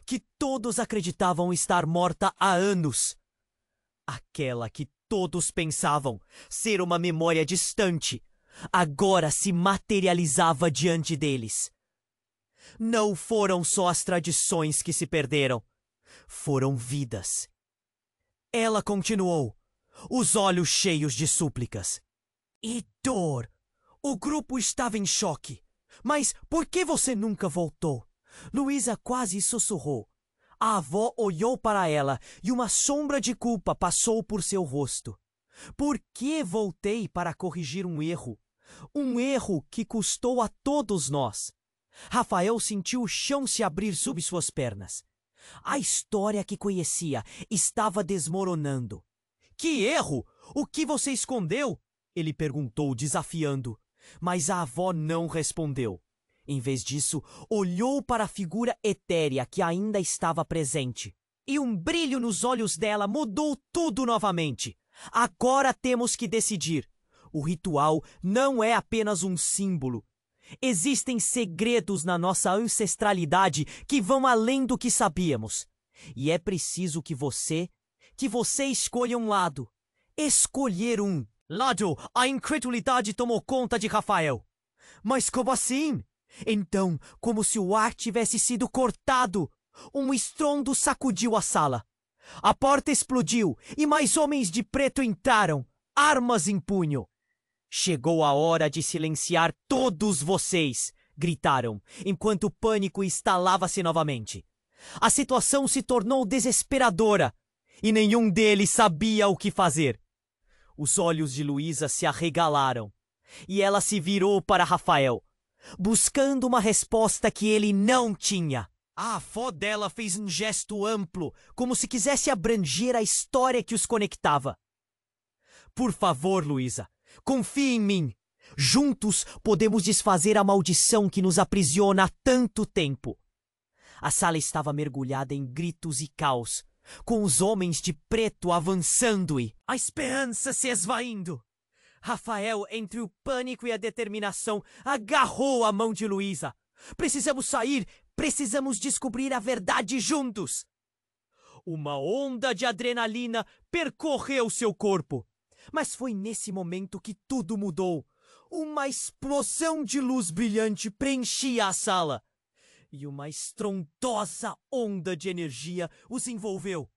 que todos acreditavam estar morta há anos. Aquela que todos pensavam ser uma memória distante, agora se materializava diante deles. Não foram só as tradições que se perderam, foram vidas. Ela continuou, os olhos cheios de súplicas. E dor! O grupo estava em choque. Mas por que você nunca voltou? Luísa quase sussurrou. A avó olhou para ela e uma sombra de culpa passou por seu rosto. Por que voltei para corrigir um erro? Um erro que custou a todos nós. Rafael sentiu o chão se abrir sob suas pernas. A história que conhecia estava desmoronando. Que erro? O que você escondeu? Ele perguntou, desafiando. Mas a avó não respondeu. Em vez disso, olhou para a figura etérea que ainda estava presente. E um brilho nos olhos dela mudou tudo novamente. Agora temos que decidir. O ritual não é apenas um símbolo. Existem segredos na nossa ancestralidade que vão além do que sabíamos. E é preciso que você escolha um lado. Escolher um lado. A incredulidade tomou conta de Rafael. Mas como assim? Então, como se o ar tivesse sido cortado, um estrondo sacudiu a sala. A porta explodiu e mais homens de preto entraram, armas em punho. Chegou a hora de silenciar todos vocês, gritaram, enquanto o pânico instalava-se novamente. A situação se tornou desesperadora e nenhum deles sabia o que fazer. Os olhos de Luísa se arregalaram e ela se virou para Rafael, buscando uma resposta que ele não tinha. A avó dela fez um gesto amplo, como se quisesse abranger a história que os conectava. Por favor, Luísa, confie em mim. Juntos podemos desfazer a maldição que nos aprisiona há tanto tempo. A sala estava mergulhada em gritos e caos, com os homens de preto avançando e a esperança se esvaindo. Rafael, entre o pânico e a determinação, agarrou a mão de Luísa. Precisamos sair, precisamos descobrir a verdade juntos. Uma onda de adrenalina percorreu seu corpo. Mas foi nesse momento que tudo mudou. Uma explosão de luz brilhante preenchia a sala. E uma estrondosa onda de energia os envolveu.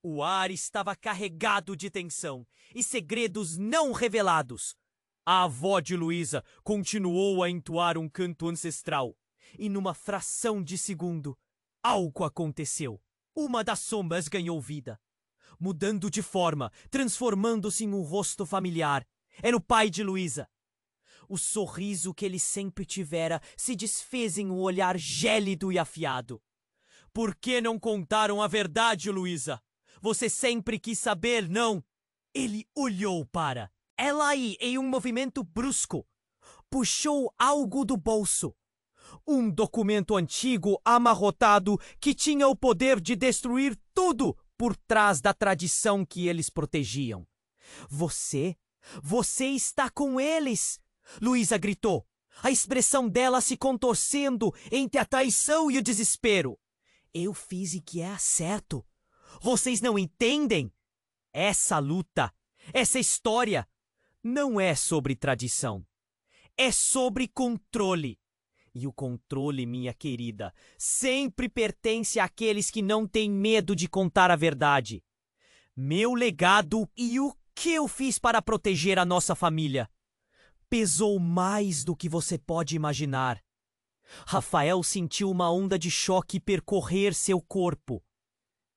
O ar estava carregado de tensão e segredos não revelados. A avó de Luísa continuou a entoar um canto ancestral. E numa fração de segundo, algo aconteceu. Uma das sombras ganhou vida, mudando de forma, transformando-se em um rosto familiar. Era o pai de Luísa. O sorriso que ele sempre tivera se desfez em um olhar gélido e afiado. Por que não contaram a verdade, Luísa? Você sempre quis saber, não? Ele olhou para ela aí em um movimento brusco. Puxou algo do bolso. Um documento antigo amarrotado que tinha o poder de destruir tudo por trás da tradição que eles protegiam. Você está com eles! Luísa gritou, a expressão dela se contorcendo entre a traição e o desespero. Eu fiz o que é certo. Vocês não entendem? Essa luta, essa história, não é sobre tradição. É sobre controle. E o controle, minha querida, sempre pertence àqueles que não têm medo de contar a verdade. Meu legado e o que eu fiz para proteger a nossa família pesou mais do que você pode imaginar. Rafael sentiu uma onda de choque percorrer seu corpo.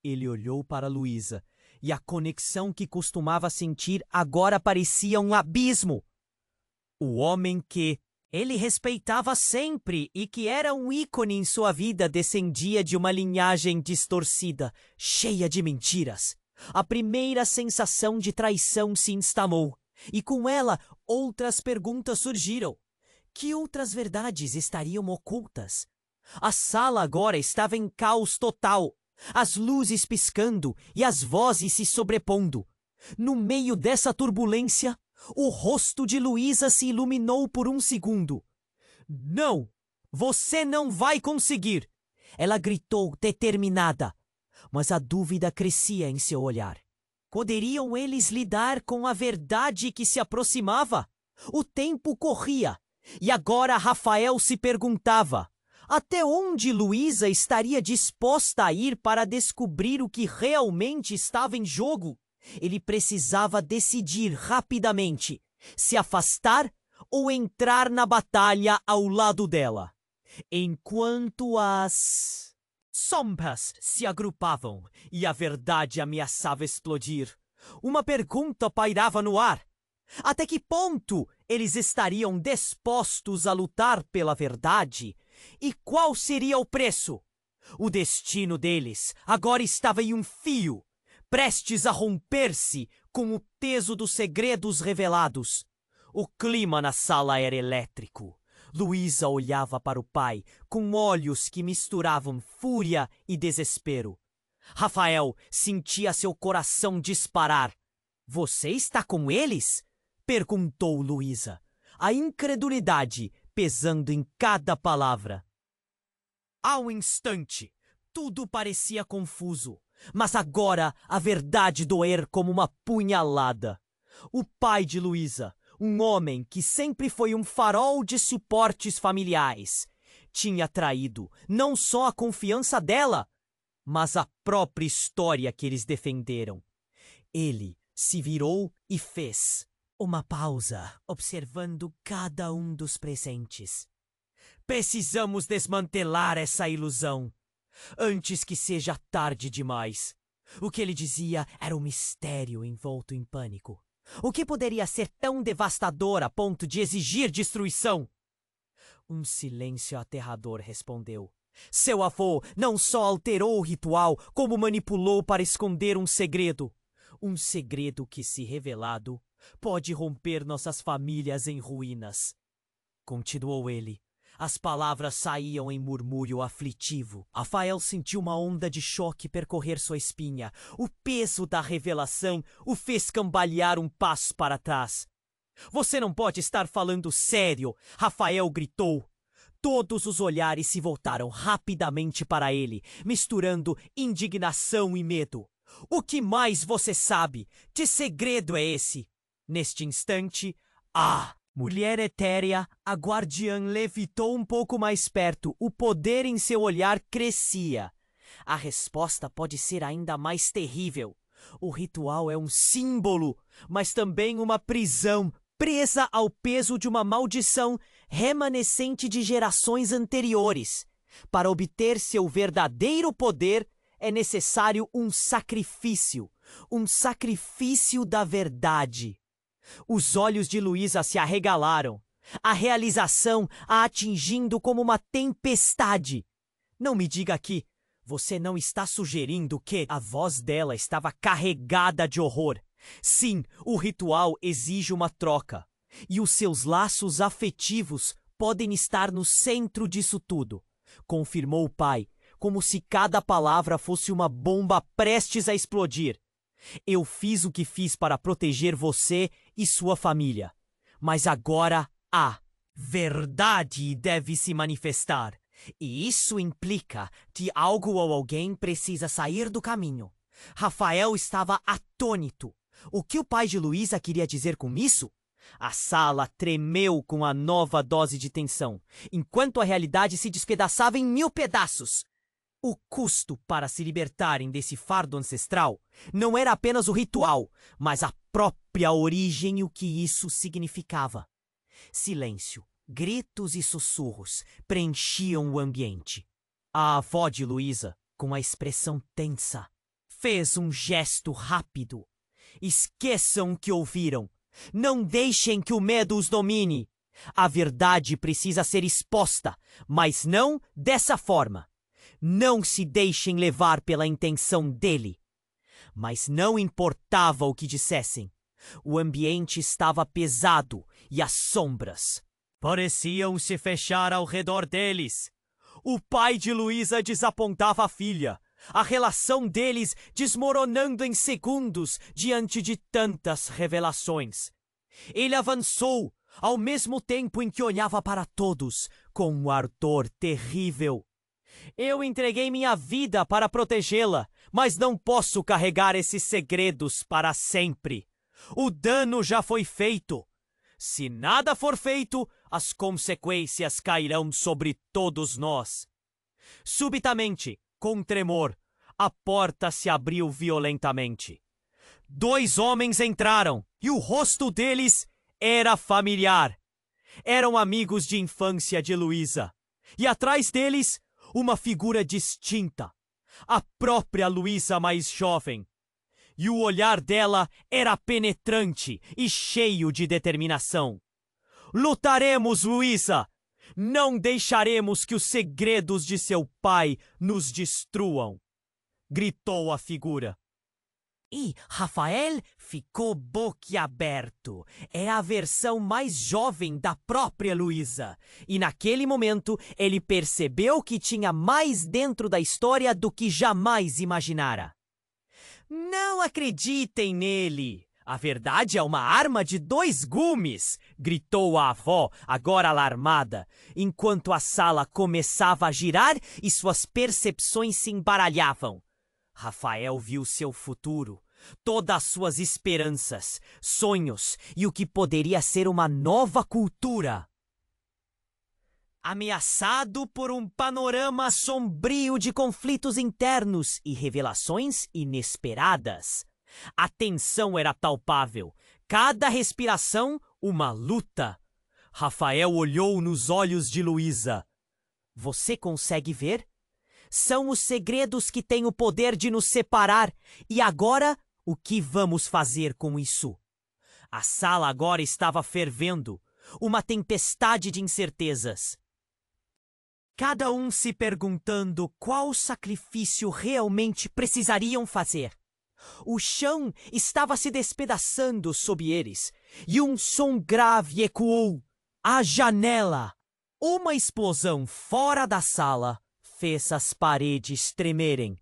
Ele olhou para Luísa e a conexão que costumava sentir agora parecia um abismo. O homem que ele respeitava sempre e que era um ícone em sua vida descendia de uma linhagem distorcida, cheia de mentiras. A primeira sensação de traição se instalou, e com ela outras perguntas surgiram. Que outras verdades estariam ocultas? A sala agora estava em caos total, as luzes piscando e as vozes se sobrepondo. No meio dessa turbulência, o rosto de Luísa se iluminou por um segundo. Não! Você não vai conseguir! Ela gritou, determinada. Mas a dúvida crescia em seu olhar. Poderiam eles lidar com a verdade que se aproximava? O tempo corria, e agora Rafael se perguntava até onde Luísa estaria disposta a ir para descobrir o que realmente estava em jogo. Ele precisava decidir rapidamente se afastar ou entrar na batalha ao lado dela. Enquanto as sombras se agrupavam e a verdade ameaçava explodir, uma pergunta pairava no ar. Até que ponto eles estariam dispostos a lutar pela verdade? E qual seria o preço? O destino deles agora estava em um fio, prestes a romper-se com o peso dos segredos revelados. O clima na sala era elétrico. Luísa olhava para o pai com olhos que misturavam fúria e desespero. Rafael sentia seu coração disparar. Você está com eles? Perguntou Luísa, a incredulidade pesando em cada palavra. Ao instante, tudo parecia confuso, mas agora a verdade doer como uma punhalada. O pai de Luísa, um homem que sempre foi um farol de suportes familiares, tinha traído não só a confiança dela, mas a própria história que eles defenderam. Ele se virou e fez uma pausa, observando cada um dos presentes. Precisamos desmantelar essa ilusão, antes que seja tarde demais. O que ele dizia era um mistério envolto em pânico. O que poderia ser tão devastador a ponto de exigir destruição? Um silêncio aterrador respondeu. Seu avô não só alterou o ritual, como manipulou para esconder um segredo. Um segredo que, se revelado, pode romper nossas famílias em ruínas. Continuou ele. As palavras saíam em murmúrio aflitivo. Rafael sentiu uma onda de choque percorrer sua espinha. O peso da revelação o fez cambalear um passo para trás. Você não pode estar falando sério, Rafael gritou. Todos os olhares se voltaram rapidamente para ele, misturando indignação e medo. O que mais você sabe? Que segredo é esse? Neste instante, mulher etérea, a guardiã levitou um pouco mais perto. O poder em seu olhar crescia. A resposta pode ser ainda mais terrível. O ritual é um símbolo, mas também uma prisão, presa ao peso de uma maldição remanescente de gerações anteriores. Para obter seu verdadeiro poder, é necessário um sacrifício da verdade. Os olhos de Luísa se arregalaram, a realização a atingindo como uma tempestade. Não me diga que você não está sugerindo que a voz dela estava carregada de horror. Sim, o ritual exige uma troca, e os seus laços afetivos podem estar no centro disso tudo, confirmou o pai, como se cada palavra fosse uma bomba prestes a explodir. Eu fiz o que fiz para proteger você e sua família. Mas agora a verdade deve se manifestar. E isso implica que algo ou alguém precisa sair do caminho. Rafael estava atônito. O que o pai de Luísa queria dizer com isso? A sala tremeu com a nova dose de tensão, enquanto a realidade se despedaçava em 1000 pedaços. O custo para se libertarem desse fardo ancestral não era apenas o ritual, mas a própria origem e o que isso significava. Silêncio, gritos e sussurros preenchiam o ambiente. A avó de Luísa, com a expressão tensa, fez um gesto rápido. Esqueçam o que ouviram. Não deixem que o medo os domine. A verdade precisa ser exposta, mas não dessa forma. Não se deixem levar pela intenção dele. Mas não importava o que dissessem. O ambiente estava pesado e as sombras pareciam se fechar ao redor deles. O pai de Luísa desapontava a filha, a relação deles desmoronando em segundos diante de tantas revelações. Ele avançou, ao mesmo tempo em que olhava para todos com um ardor terrível. Eu entreguei minha vida para protegê-la, mas não posso carregar esses segredos para sempre. O dano já foi feito. Se nada for feito, as consequências cairão sobre todos nós. Subitamente, com tremor, a porta se abriu violentamente. 2 homens entraram e o rosto deles era familiar. Eram amigos de infância de Luísa. E atrás deles, uma figura distinta, a própria Luísa mais jovem. E o olhar dela era penetrante e cheio de determinação. Lutaremos, Luísa! Não deixaremos que os segredos de seu pai nos destruam! Gritou a figura. E Rafael ficou boquiaberto. É a versão mais jovem da própria Luísa. E naquele momento ele percebeu que tinha mais dentro da história do que jamais imaginara. Não acreditem nele! A verdade é uma arma de 2 gumes! Gritou a avó, agora alarmada, enquanto a sala começava a girar e suas percepções se embaralhavam. Rafael viu seu futuro, todas as suas esperanças, sonhos e o que poderia ser uma nova cultura. Ameaçado por um panorama sombrio de conflitos internos e revelações inesperadas. A tensão era palpável, cada respiração uma luta. Rafael olhou nos olhos de Luísa. Você consegue ver? São os segredos que têm o poder de nos separar. E agora, o que vamos fazer com isso? A sala agora estava fervendo, uma tempestade de incertezas. Cada um se perguntando qual sacrifício realmente precisariam fazer. O chão estava se despedaçando sob eles, e um som grave ecoou. A janela! Uma explosão fora da sala fez as paredes tremerem.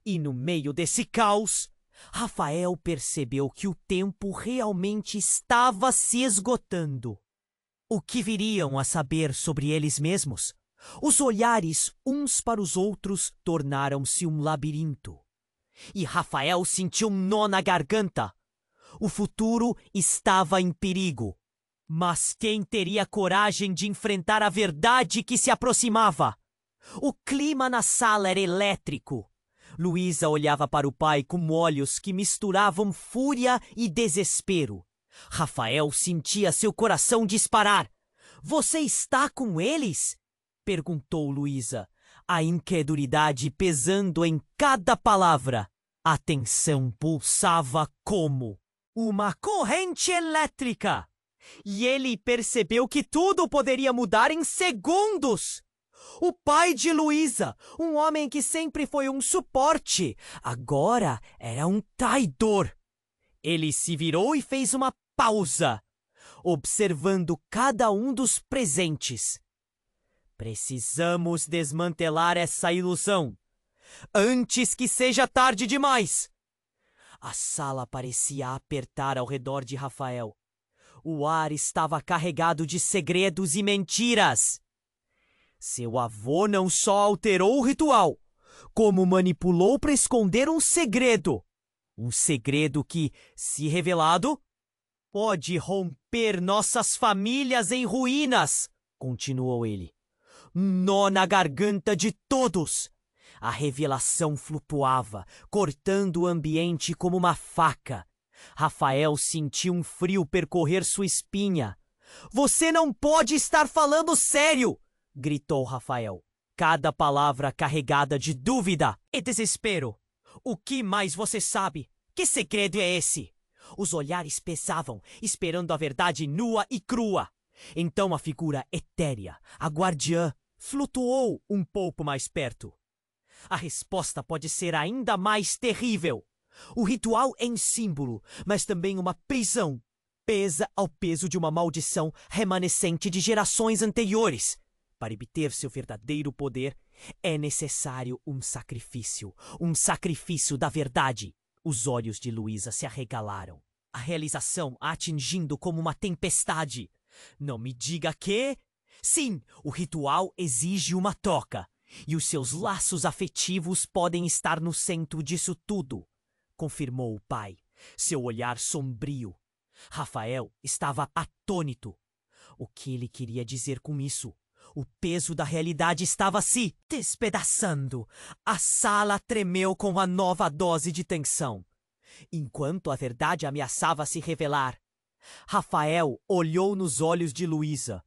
E no meio desse caos, Rafael percebeu que o tempo realmente estava se esgotando. O que viriam a saber sobre eles mesmos? Os olhares uns para os outros tornaram-se um labirinto. E Rafael sentiu um nó na garganta. O futuro estava em perigo. Mas quem teria coragem de enfrentar a verdade que se aproximava? O clima na sala era elétrico. Luísa olhava para o pai com olhos que misturavam fúria e desespero. Rafael sentia seu coração disparar. Você está com eles? Perguntou Luísa, a incredulidade pesando em cada palavra. A tensão pulsava como uma corrente elétrica. E ele percebeu que tudo poderia mudar em segundos. O pai de Luísa, um homem que sempre foi um suporte, agora era um traidor. Ele se virou e fez uma pausa, observando cada um dos presentes. Precisamos desmantelar essa ilusão, antes que seja tarde demais. A sala parecia apertar ao redor de Rafael. O ar estava carregado de segredos e mentiras. Seu avô não só alterou o ritual, como manipulou para esconder um segredo. Um segredo que, se revelado, pode romper nossas famílias em ruínas, continuou ele. Nó na garganta de todos. A revelação flutuava, cortando o ambiente como uma faca. Rafael sentiu um frio percorrer sua espinha. Você não pode estar falando sério! Gritou Rafael, cada palavra carregada de dúvida e desespero. O que mais você sabe? Que segredo é esse? Os olhares pesavam, esperando a verdade nua e crua. Então a figura etérea, a guardiã, flutuou um pouco mais perto. A resposta pode ser ainda mais terrível. O ritual é um símbolo, mas também uma prisão. Pesa ao peso de uma maldição remanescente de gerações anteriores. Para obter seu verdadeiro poder, é necessário um sacrifício da verdade. Os olhos de Luísa se arregalaram, a realização a atingindo como uma tempestade. Não me diga que... Sim, o ritual exige uma troca, e os seus laços afetivos podem estar no centro disso tudo, confirmou o pai, seu olhar sombrio. Rafael estava atônito. O que ele queria dizer com isso? O peso da realidade estava se despedaçando. A sala tremeu com a nova dose de tensão. Enquanto a verdade ameaçava se revelar, Rafael olhou nos olhos de Luísa.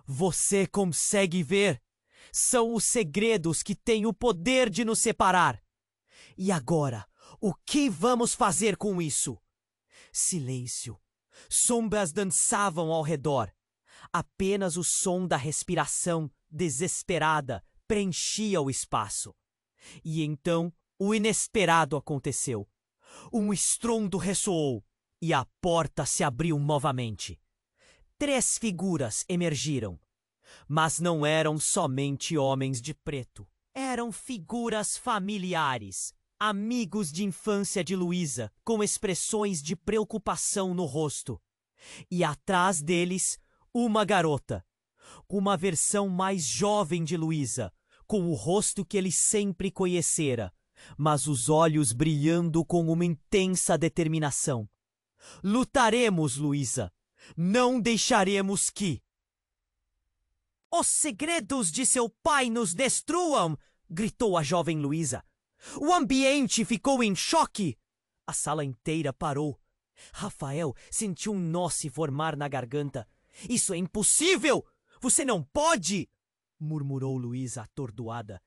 Você consegue ver? São os segredos que têm o poder de nos separar. E agora, o que vamos fazer com isso? Silêncio. Sombras dançavam ao redor. Apenas o som da respiração desesperada preenchia o espaço. E então o inesperado aconteceu. Um estrondo ressoou e a porta se abriu novamente. 3 figuras emergiram. Mas não eram somente homens de preto. Eram figuras familiares, amigos de infância de Luísa, com expressões de preocupação no rosto. E atrás deles, uma garota, uma versão mais jovem de Luísa, com o rosto que ele sempre conhecera, mas os olhos brilhando com uma intensa determinação. Lutaremos, Luísa. Não deixaremos que... Os segredos de seu pai nos destruam! Gritou a jovem Luísa. O ambiente ficou em choque. A sala inteira parou. Rafael sentiu um nó se formar na garganta. Isso é impossível! Você não pode! Murmurou Luísa atordoada.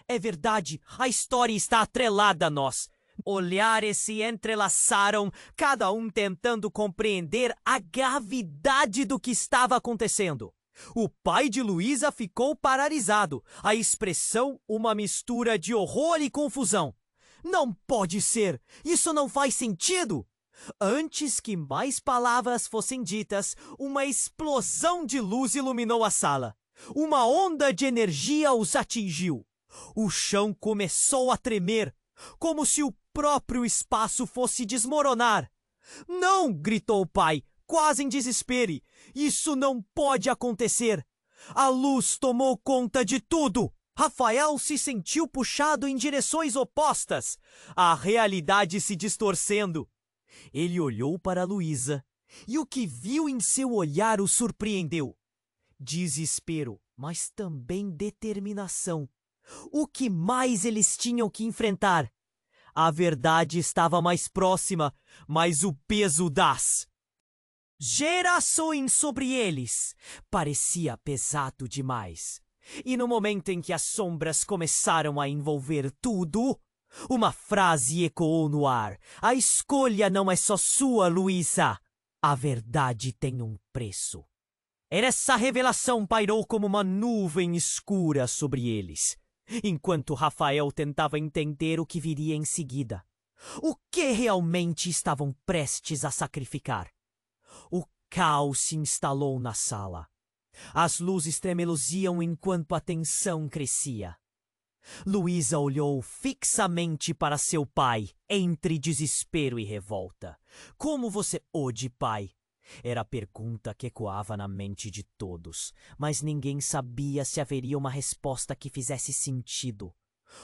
É verdade, a história está atrelada a nós. Olhares se entrelaçaram, cada um tentando compreender a gravidade do que estava acontecendo. O pai de Luísa ficou paralisado, a expressão uma mistura de horror e confusão. Não pode ser! Isso não faz sentido! Antes que mais palavras fossem ditas, uma explosão de luz iluminou a sala. Uma onda de energia os atingiu. O chão começou a tremer, como se o próprio espaço fosse desmoronar. Não! Gritou o pai, quase em desespero. Isso não pode acontecer. A luz tomou conta de tudo. Rafael se sentiu puxado em direções opostas, a realidade se distorcendo. Ele olhou para Luísa e o que viu em seu olhar o surpreendeu. Desespero, mas também determinação. O que mais eles tinham que enfrentar? A verdade estava mais próxima, mas o peso das gerações sobre eles parecia pesado demais. E no momento em que as sombras começaram a envolver tudo, uma frase ecoou no ar. A escolha não é só sua, Luísa. A verdade tem um preço. Essa revelação pairou como uma nuvem escura sobre eles, enquanto Rafael tentava entender o que viria em seguida. O que realmente estavam prestes a sacrificar? O caos se instalou na sala. As luzes tremeluziam enquanto a tensão crescia. Luísa olhou fixamente para seu pai, entre desespero e revolta. Como você ode, pai? Era a pergunta que ecoava na mente de todos, mas ninguém sabia se haveria uma resposta que fizesse sentido.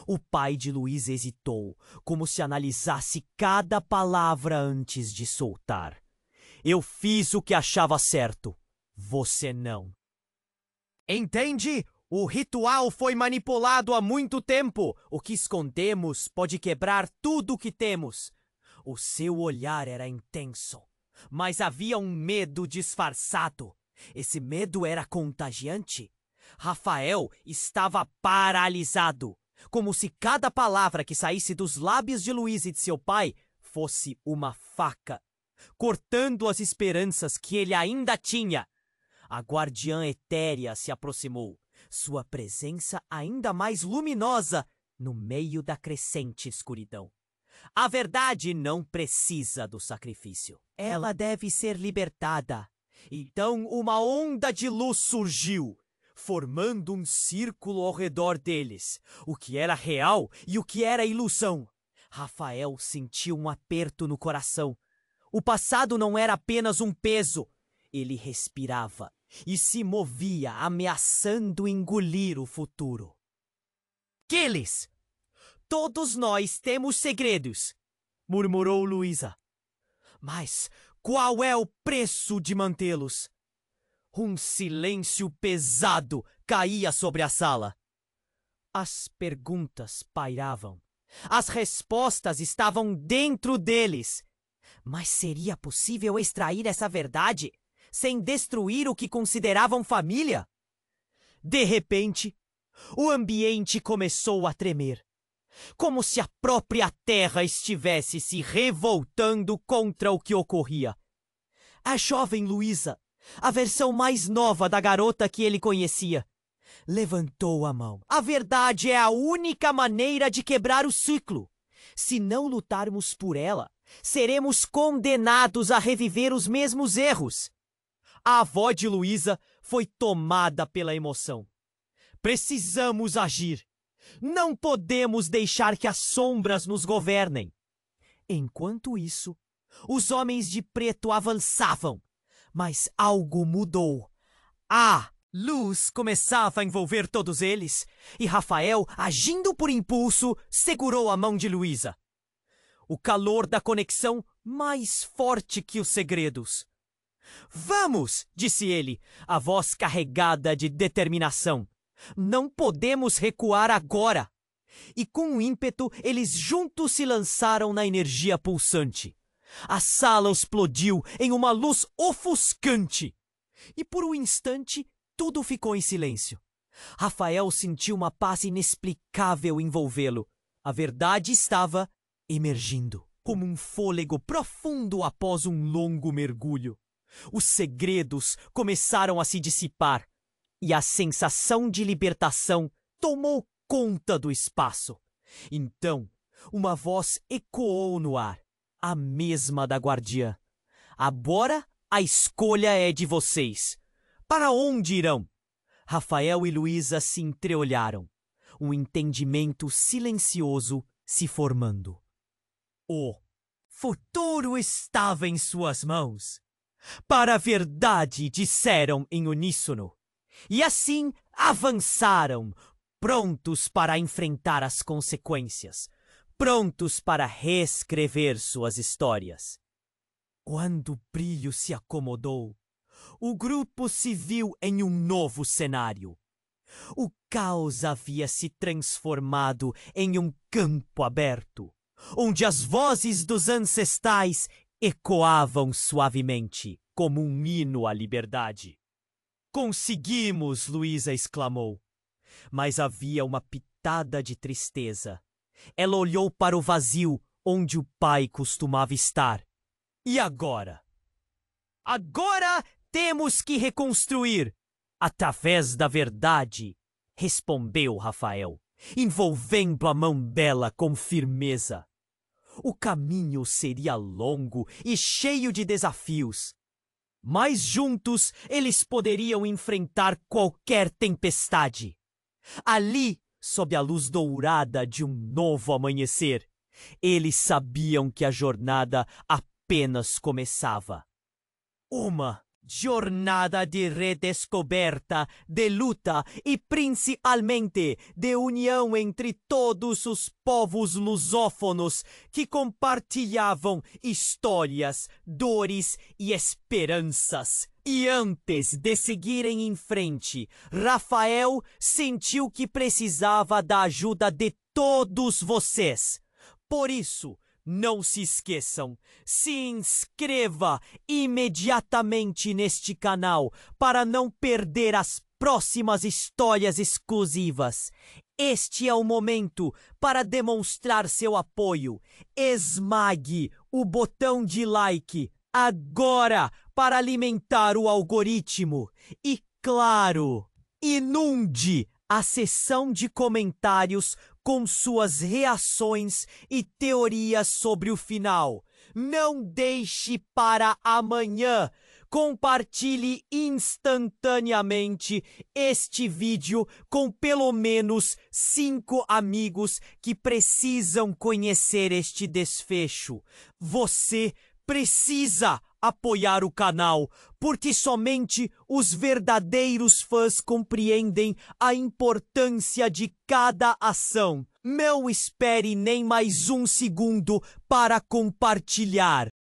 O pai de Luísa hesitou, como se analisasse cada palavra antes de soltar. Eu fiz o que achava certo. Você não. Entende? O ritual foi manipulado há muito tempo. O que escondemos pode quebrar tudo o que temos. O seu olhar era intenso, mas havia um medo disfarçado. Esse medo era contagiante. Rafael estava paralisado, como se cada palavra que saísse dos lábios de Luísa e de seu pai fosse uma faca, cortando as esperanças que ele ainda tinha. A guardiã etérea se aproximou, sua presença ainda mais luminosa no meio da crescente escuridão. A verdade não precisa do sacrifício. Ela deve ser libertada. Então uma onda de luz surgiu, formando um círculo ao redor deles, o que era real e o que era ilusão. Rafael sentiu um aperto no coração. O passado não era apenas um peso. Ele respirava e se movia, ameaçando engolir o futuro. Gilles! Todos nós temos segredos, murmurou Luísa. Mas qual é o preço de mantê-los? Um silêncio pesado caía sobre a sala. As perguntas pairavam. As respostas estavam dentro deles. Mas seria possível extrair essa verdade sem destruir o que consideravam família? De repente, o ambiente começou a tremer, como se a própria terra estivesse se revoltando contra o que ocorria. A jovem Luísa, a versão mais nova da garota que ele conhecia, levantou a mão. A verdade é a única maneira de quebrar o ciclo. Se não lutarmos por ela, seremos condenados a reviver os mesmos erros. A avó de Luísa foi tomada pela emoção. Precisamos agir. Não podemos deixar que as sombras nos governem. Enquanto isso, os homens de preto avançavam, mas algo mudou. A luz começava a envolver todos eles, e Rafael, agindo por impulso, segurou a mão de Luísa. O calor da conexão mais forte que os segredos. Vamos, disse ele, a voz carregada de determinação. Não podemos recuar agora. E com um ímpeto, eles juntos se lançaram na energia pulsante. A sala explodiu em uma luz ofuscante. E por um instante, tudo ficou em silêncio. Rafael sentiu uma paz inexplicável envolvê-lo. A verdade estava emergindo, como um fôlego profundo após um longo mergulho. Os segredos começaram a se dissipar, e a sensação de libertação tomou conta do espaço. Então, uma voz ecoou no ar, a mesma da guardiã. Agora a escolha é de vocês. Para onde irão? Rafael e Luísa se entreolharam, um entendimento silencioso se formando. O futuro estava em suas mãos. Para a verdade, disseram em uníssono. E assim avançaram, prontos para enfrentar as consequências, prontos para reescrever suas histórias. Quando o brilho se acomodou, o grupo se viu em um novo cenário. O caos havia se transformado em um campo aberto, onde as vozes dos ancestrais ecoavam suavemente, como um hino à liberdade. Conseguimos! Luísa exclamou. Mas havia uma pitada de tristeza. Ela olhou para o vazio onde o pai costumava estar. E agora? Agora temos que reconstruir através da verdade, respondeu Rafael, envolvendo a mão dela com firmeza. O caminho seria longo e cheio de desafios, mas juntos eles poderiam enfrentar qualquer tempestade. Ali, sob a luz dourada de um novo amanhecer, eles sabiam que a jornada apenas começava. Uma jornada de redescoberta, de luta e principalmente de união entre todos os povos lusófonos que compartilhavam histórias, dores e esperanças. E antes de seguirem em frente, Rafael sentiu que precisava da ajuda de todos vocês. Por isso, não se esqueçam, se inscreva imediatamente neste canal para não perder as próximas histórias exclusivas. Este é o momento para demonstrar seu apoio. Esmague o botão de like agora para alimentar o algoritmo. E claro, inunde a seção de comentários com suas reações e teorias sobre o final. Não deixe para amanhã. Compartilhe instantaneamente este vídeo com pelo menos 5 amigos que precisam conhecer este desfecho. Você precisa apoiar o canal, porque somente os verdadeiros fãs compreendem a importância de cada ação. Não espere nem mais um segundo para compartilhar.